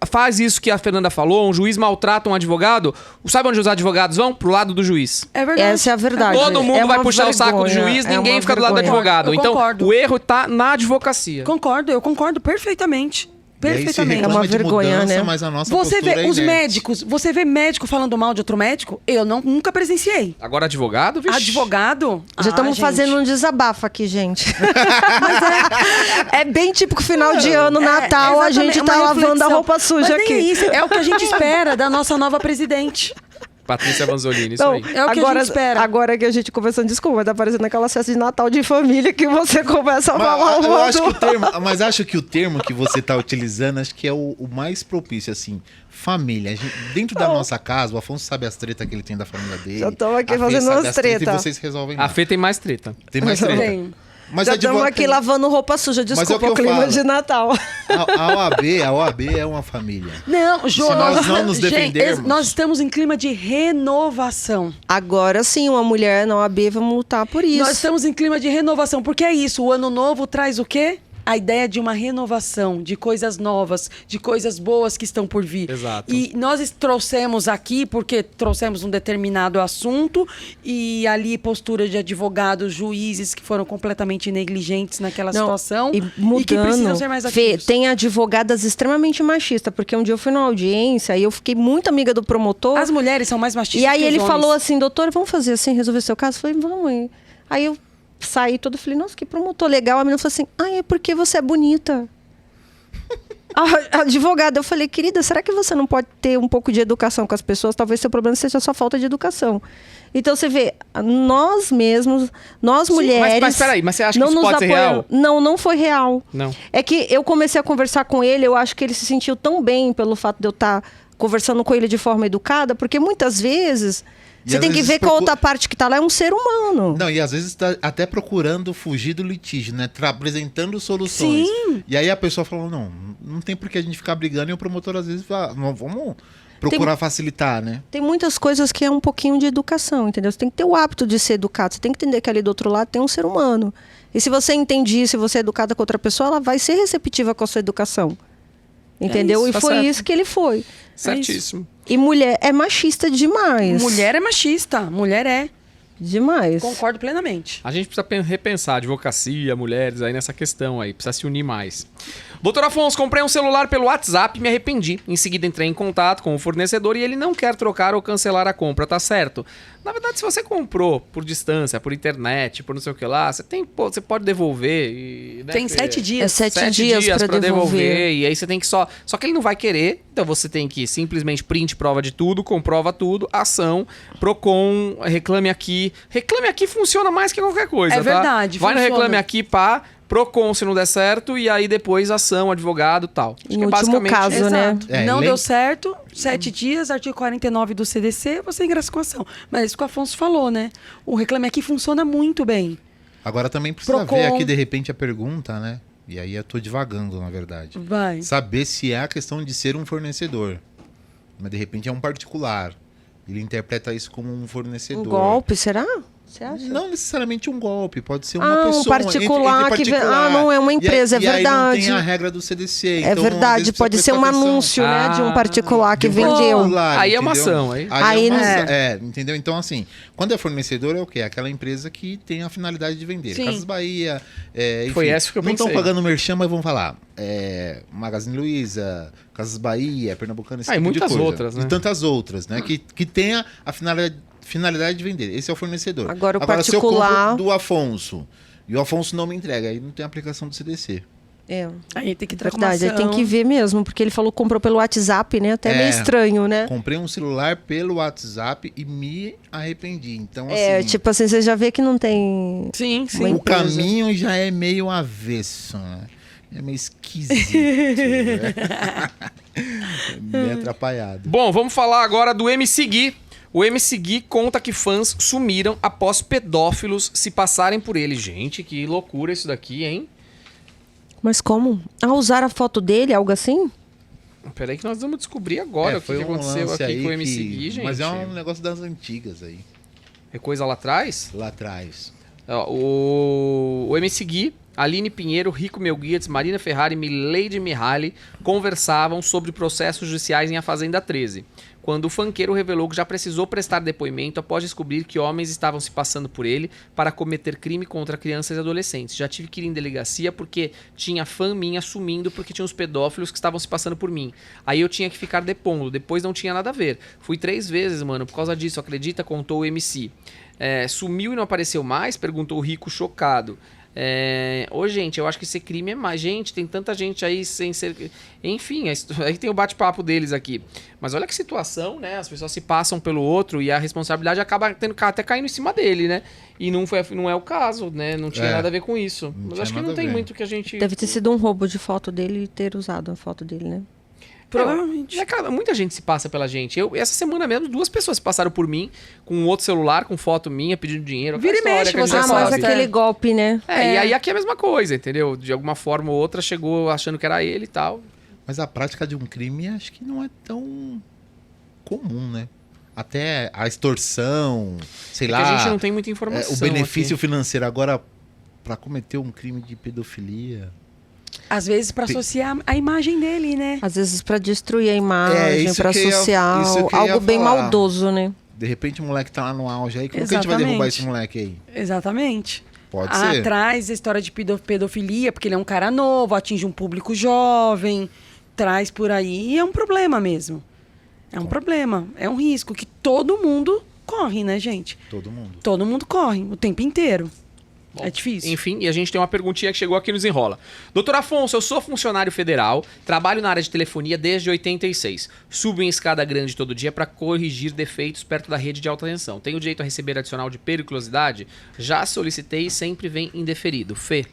faz isso que a Fernanda falou, um juiz maltrata um advogado. Sabe onde os advogados vão? Pro lado do juiz. É verdade. Essa é a verdade. Todo mundo vai puxar o saco do juiz, ninguém fica do lado do advogado. Eu então, concordo. o erro tá na advocacia. Eu concordo perfeitamente. Perfeitamente. É uma vergonha, mudança, né? Mas a nossa você vê é os inerte. médicos, você vê médico falando mal de outro médico? Eu nunca presenciei. Agora advogado, vixe. Advogado? Já estamos fazendo um desabafo aqui, gente. É bem típico final de ano, Natal, a gente tá lavando a roupa suja mas nem aqui. Isso, é o que a gente espera da nossa nova presidente. Patrícia Vanzolini, isso Então, aí. É o que a gente espera. Agora que a gente conversando, desculpa, tá parecendo aquela festa de Natal de família que você começa a falar Mas, um eu acho que outro. acho que o termo que você tá utilizando, acho que é o mais propício, assim, família. Dentro da nossa casa, o Afonso sabe as tretas que ele tem da família dele. Já tamo aqui a Fê fazendo sabe umas as tretas treta. E vocês resolvem lá. A Fê tem mais treta. Tem mais treta. Tem. Mas Já estamos aqui lavando roupa suja, é o desculpa que o eu clima falo. de Natal. A OAB é uma família. Não, Jô, Se nós não nos gente, defendermos- nós estamos em clima de renovação. Agora sim, uma mulher na OAB, vamos lutar por isso. Nós estamos em clima de renovação, porque é isso, o ano novo traz o quê? A ideia de uma renovação, de coisas novas, de coisas boas que estão por vir. Exato. E nós trouxemos aqui, porque trouxemos um determinado assunto, e ali postura de advogados, juízes que foram completamente negligentes naquela situação E mudando, que precisam ser mais Fê, ativos. tem advogadas extremamente machistas, porque um dia eu fui numa audiência e eu fiquei muito amiga do promotor. As mulheres são mais machistas E aí que os ele homens. falou assim, doutor, vamos fazer assim, resolver seu caso? Eu falei, vamos. Aí eu saí toda, falei, nossa, que promotor legal. A menina falou assim, é porque você é bonita. A advogada, eu falei, querida, será que você não pode ter um pouco de educação com as pessoas? Talvez seu problema seja só falta de educação. Então você vê, nós mesmos, nós mulheres... mas peraí, mas você acha que não isso nos pode ser apoiam. real? Não foi real. Não. É que eu comecei a conversar com ele, eu acho que ele se sentiu tão bem pelo fato de eu estar conversando com ele de forma educada, porque muitas vezes E você às tem que vezes ver que a outra parte que tá lá é um ser humano. Não, e às vezes tá até procurando fugir do litígio, né? Apresentando soluções. Sim. E aí a pessoa falou, não tem por que a gente ficar brigando, e o promotor às vezes fala, não, vamos procurar facilitar, né? Tem muitas coisas que é um pouquinho de educação, entendeu? Você tem que ter o hábito de ser educado, você tem que entender que ali do outro lado tem um ser humano. E se você entende isso, se você é educada com outra pessoa, ela vai ser receptiva com a sua educação. Entendeu? isso, e tá foi certo. isso que ele foi. Certíssimo. E mulher é machista demais. Mulher é machista, mulher é. Demais. Concordo plenamente. A gente precisa repensar a advocacia, mulheres aí nessa questão aí. Precisa se unir mais. Doutor Afonso, comprei um celular pelo WhatsApp e me arrependi. Em seguida entrei em contato com o fornecedor e ele não quer trocar ou cancelar a compra, tá certo? Na verdade, se você comprou por distância, por internet, por não sei o que lá, você pode devolver. E, né, Tem 7 dias. É 7 dias pra devolver. E aí você tem que só que ele não vai querer, então você tem que simplesmente print prova de tudo, comprova tudo, ação, Procon, reclame aqui. Reclame aqui funciona mais que qualquer coisa, É tá? verdade, Vai no funciona. reclame aqui, pá, Procon se não der certo, e aí depois ação, advogado e tal. Acho No que é último basicamente caso, isso. né? Exato. É, não lem- deu certo, 7 dias, artigo 49 do CDC, você ingressa com ação. Mas é isso que o Afonso falou, né? O Reclame Aqui funciona muito bem. Agora também precisa Procon. ver aqui, de repente, a pergunta, né? E aí eu tô divagando, na verdade. Vai. Saber se é a questão de ser um fornecedor. Mas de repente é um particular. Ele interpreta isso como um fornecedor. Um golpe, será? Você acha? Não necessariamente um golpe, pode ser uma pessoa. Um particular que vem. Ah, não é uma empresa, e é aí não verdade. tem a regra do CDC. É então, às verdade, vezes, pode precisa ser um prestar atenção. anúncio, né, de um Ah, particular que De um vendeu. particular, Aí é uma entendeu? ação, aí. Aí é uma né? ação, entendeu? Então, assim, quando é fornecedor, é o quê? Aquela empresa que tem a finalidade de vender. Sim. Casas Bahia, enfim, Foi essa que eu não estão pensei. pagando merchan, mas vão falar. Magazine Luiza, Casas Bahia, Pernambucana, esse Ah, e tipo de muitas coisa. outras, né? E tantas outras, né? Que tenha a finalidade de vender. Esse é o fornecedor. Agora, o se eu particular- compro do Afonso e o Afonso não me entrega, aí não tem aplicação do CDC. É. Aí tem que entrar com uma Verdade, aí ação. tem que ver mesmo, porque ele falou que comprou pelo WhatsApp, né? Até meio estranho, né? Comprei um celular pelo WhatsApp e me arrependi. Então, É, assim, tipo assim, você já vê que não tem. Sim, sim. Uma o empresa. caminho já é meio avesso, né? É meio esquisito. Né? É meio atrapalhado. Bom, vamos falar agora do MC Gui. O MC Gui conta que fãs sumiram após pedófilos se passarem por ele. Gente, que loucura isso daqui, hein? Mas como? Usar a foto dele, algo assim? Peraí que nós vamos descobrir agora o que aconteceu lance aqui aí com o MC que- Gui, gente. Mas é um negócio das antigas aí, É coisa lá atrás? lá atrás. Ó, o MC Gui, Aline Pinheiro, Rico Melguides, Marina Ferrari e Milady Mihaly conversavam sobre processos judiciais em A Fazenda 13, quando o funkeiro revelou que já precisou prestar depoimento após descobrir que homens estavam se passando por ele para cometer crime contra crianças e adolescentes. Já tive que ir em delegacia porque tinha fã minha sumindo porque tinha uns pedófilos que estavam se passando por mim. Aí eu tinha que ficar depondo, depois não tinha nada a ver. Fui 3 vezes, mano, por causa disso, acredita? Contou o MC. Sumiu e não apareceu mais? Perguntou o Rico chocado. Ô, gente, eu acho que esse crime é mais. Gente, tem tanta gente aí sem ser... Enfim, aí tem o bate-papo deles aqui. Mas olha que situação, né? As pessoas se passam pelo outro e a responsabilidade acaba até caindo em cima dele, né? E não é o caso, né? Não tinha nada a ver com isso. Mas acho que não tem muito que a gente... Deve ter sido um roubo de foto dele e ter usado a foto dele, né? Provavelmente. Muita gente se passa pela gente. Essa semana mesmo, 2 pessoas passaram por mim com outro celular, com foto minha, pedindo dinheiro. Vira e mexe, que a gente você já sabe. Mas sabe. aquele golpe, né? E aí aqui é a mesma coisa, entendeu? De alguma forma ou outra chegou achando que era ele e tal. Mas a prática de um crime acho que não é tão comum, né? Até a extorsão, sei lá. Que a gente não tem muita informação. O benefício aqui. financeiro. Agora, para cometer um crime de pedofilia... Às vezes para associar a imagem dele, né? Às vezes pra destruir a imagem, isso pra que eu ia- associar isso que eu ia algo bem falar. maldoso, né? De repente o moleque tá lá no auge aí. Como que a gente vai Exatamente. derrubar esse moleque aí? Exatamente. Pode ser. Traz a história de pedofilia, porque ele é um cara novo, atinge um público jovem, traz por aí. E é um problema mesmo. É um problema. É um risco que todo mundo corre, né, gente? Todo mundo. Todo mundo corre o tempo inteiro. Bom, é difícil. Enfim, e a gente tem uma perguntinha que chegou aqui nos enrola. Doutor Afonso, eu sou funcionário federal, trabalho na área de telefonia desde 86. Subo em escada grande todo dia para corrigir defeitos perto da rede de alta tensão. Tenho direito a receber adicional de periculosidade? Já solicitei e sempre vem indeferido. Fê.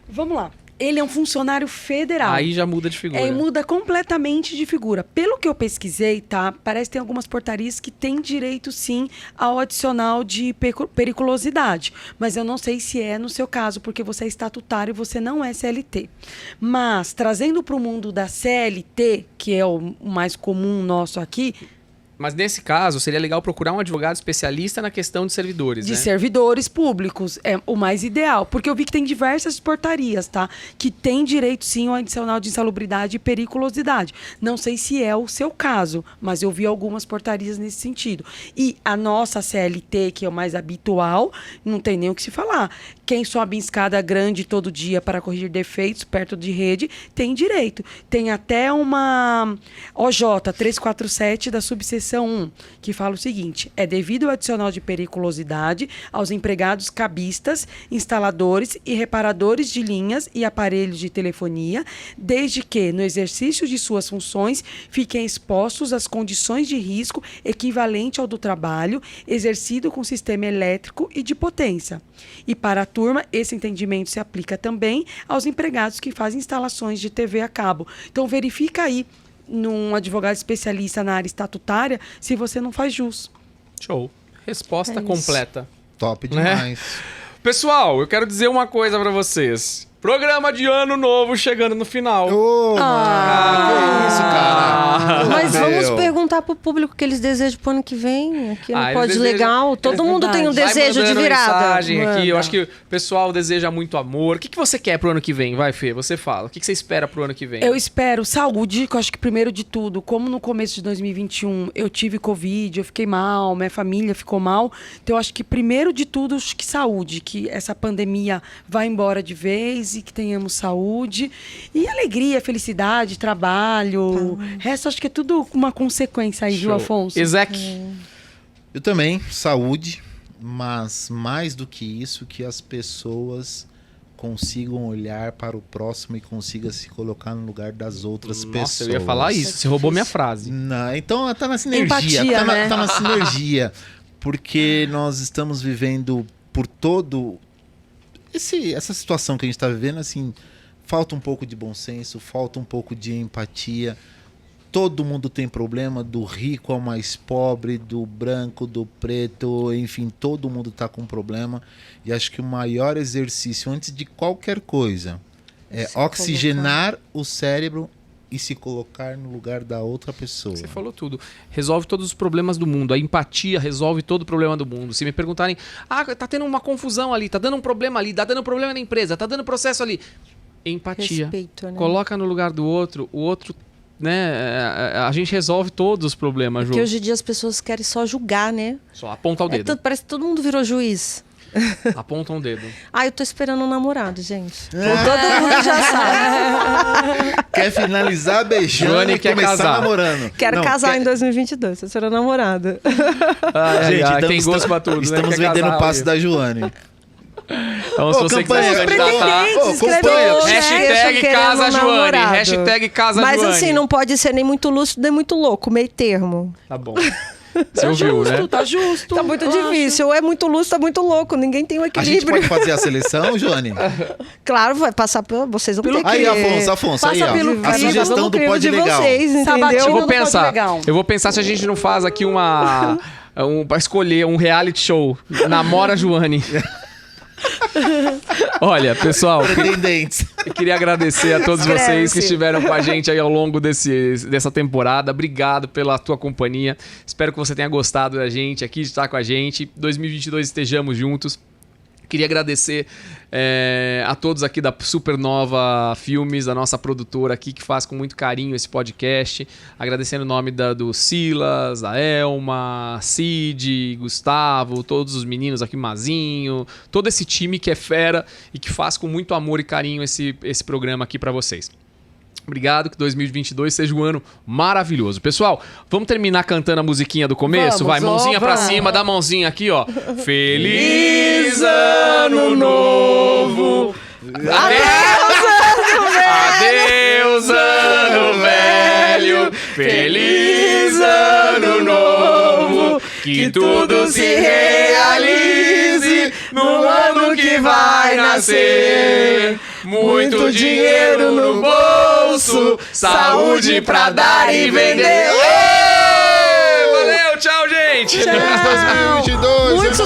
Vamos lá. Ele é um funcionário federal. Aí já muda de figura. Muda completamente de figura. Pelo que eu pesquisei, tá? Parece que tem algumas portarias que têm direito, sim, ao adicional de periculosidade. Mas eu não sei se é no seu caso, porque você é estatutário e você não é CLT. Mas, trazendo para o mundo da CLT, que é o mais comum nosso aqui, Mas nesse caso, seria legal procurar um advogado especialista na questão de servidores, de né? servidores públicos, é o mais ideal. Porque eu vi que tem diversas portarias, tá? Que tem direito, sim, ao adicional de insalubridade e periculosidade. Não sei se é o seu caso, mas eu vi algumas portarias nesse sentido. E a nossa CLT, que é o mais habitual, não tem nem o que se falar. Quem sobe em escada grande todo dia para corrigir defeitos perto de rede, tem direito. Tem até uma OJ 347 da subseção 1, que fala o seguinte: é devido ao adicional de periculosidade aos empregados cabistas, instaladores e reparadores de linhas e aparelhos de telefonia, desde que, no exercício de suas funções, fiquem expostos às condições de risco equivalente ao do trabalho, exercido com sistema elétrico e de potência. E para a turma, esse entendimento se aplica também aos empregados que fazem instalações de TV a cabo. Então, verifica aí, num advogado especialista na área estatutária, se você não faz jus. Show. Resposta É isso. completa. Top demais. Pessoal, eu quero dizer uma coisa pra vocês. Programa de ano novo chegando no final. Ô, que isso, cara. Mas Meu. vamos perguntar pro público o que eles desejam pro ano que vem. Aqui no eles Pode desejam- Legal. Todo mundo tem um Vai desejo de mandando virada. mensagem aqui. Eu Manda. acho que o pessoal deseja muito amor. O que você quer pro ano que vem? Vai, Fê, você fala. O que você espera pro ano que vem? Eu espero saúde, que eu acho que primeiro de tudo, como no começo de 2021 eu tive Covid, eu fiquei mal, minha família ficou mal, então eu acho que primeiro de tudo, acho que saúde, que essa pandemia vá embora de vez e que tenhamos saúde. E alegria, felicidade, trabalho. Resto, acho que é tudo uma consequência aí, viu, Show. Afonso? Ezek. Eu também, saúde, mas mais do que isso, que as pessoas consigam olhar para o próximo e consigam se colocar no lugar das outras pessoas. Nossa, eu ia falar isso. Você roubou minha frase. Não, então tá na sinergia. Empatia, tá, né? tá na sinergia. Porque nós estamos vivendo por todo essa situação que a gente está vivendo, assim, falta um pouco de bom senso, falta um pouco de empatia. Todo mundo tem problema, do rico ao mais pobre, do branco, do preto, enfim, todo mundo está com problema. E acho que o maior exercício, antes de qualquer coisa, é Se oxigenar o cérebro e se colocar no lugar da outra pessoa. Você falou tudo. Resolve todos os problemas do mundo. A empatia resolve todo o problema do mundo. Se me perguntarem, tá tendo uma confusão ali, tá dando um problema ali, tá dando problema na empresa, tá dando processo ali. Empatia. Respeito, né? Coloca no lugar do outro, o outro, né? A gente resolve todos os problemas, Ju. Porque hoje em dia as pessoas querem só julgar, né? Só aponta o dedo. Parece que todo mundo virou juiz. Aponta um dedo. Eu tô esperando um namorado, gente. Todo mundo já sabe. Quer finalizar beijando Joane e quer começar casar. namorando. Quero Não, casar quer- em 2022, tô esperando namorado. Gente, tem gosto pra tudo, né? Estamos Quer vendendo casar o passe ali. da Joane. Então, se você quiser se campanha, candidatar... pretendentes, escreve acompanha. hoje. Hashtag querendo Casa Joane. namorado. Hashtag Casa Mas Joane. assim, não pode ser nem muito lúcido, nem muito louco, meio termo. Tá bom. Você ouviu, né? Tá justo. Tá muito eu acho. difícil, ou é muito lúcido, é muito louco, ninguém tem um A gente equilíbrio. pode fazer a seleção, Joane? Claro, vai passar por... Vocês vão ter que... Aí, Afonso, aí, Passa ó. pelo A crivo, sugestão vamos do crivo Pod de Legal. vocês, entendeu? Sabatinho. Eu vou Não pode pensar. legal. Eu vou pensar se a gente não faz aqui pra escolher um reality show. Namora Joane. Olha, pessoal, Pretendentes. eu queria agradecer a todos vocês que estiveram com a gente aí ao longo dessa temporada. Obrigado pela tua companhia. Espero que você tenha gostado da gente aqui, de estar com a gente. 2022 estejamos juntos. Queria agradecer a todos aqui da Supernova Filmes, a nossa produtora aqui, que faz com muito carinho esse podcast. Agradecendo o nome do Silas, da Elma, Cid, Gustavo, todos os meninos aqui, Mazinho, todo esse time que é fera e que faz com muito amor e carinho esse programa aqui para vocês. Obrigado, que 2022 seja um ano maravilhoso. Pessoal, vamos terminar cantando a musiquinha do começo? Vamos, Vai, mãozinha pra vamos. cima, dá a mãozinha aqui, ó. Feliz Ano Novo! Adeus, Ano Velho! Feliz Ano Novo! Que tudo se realize no ano que vai nascer! Muito dinheiro no bolso, saúde pra dar e vender. Valeu, tchau, gente! Feliz 2022! Muito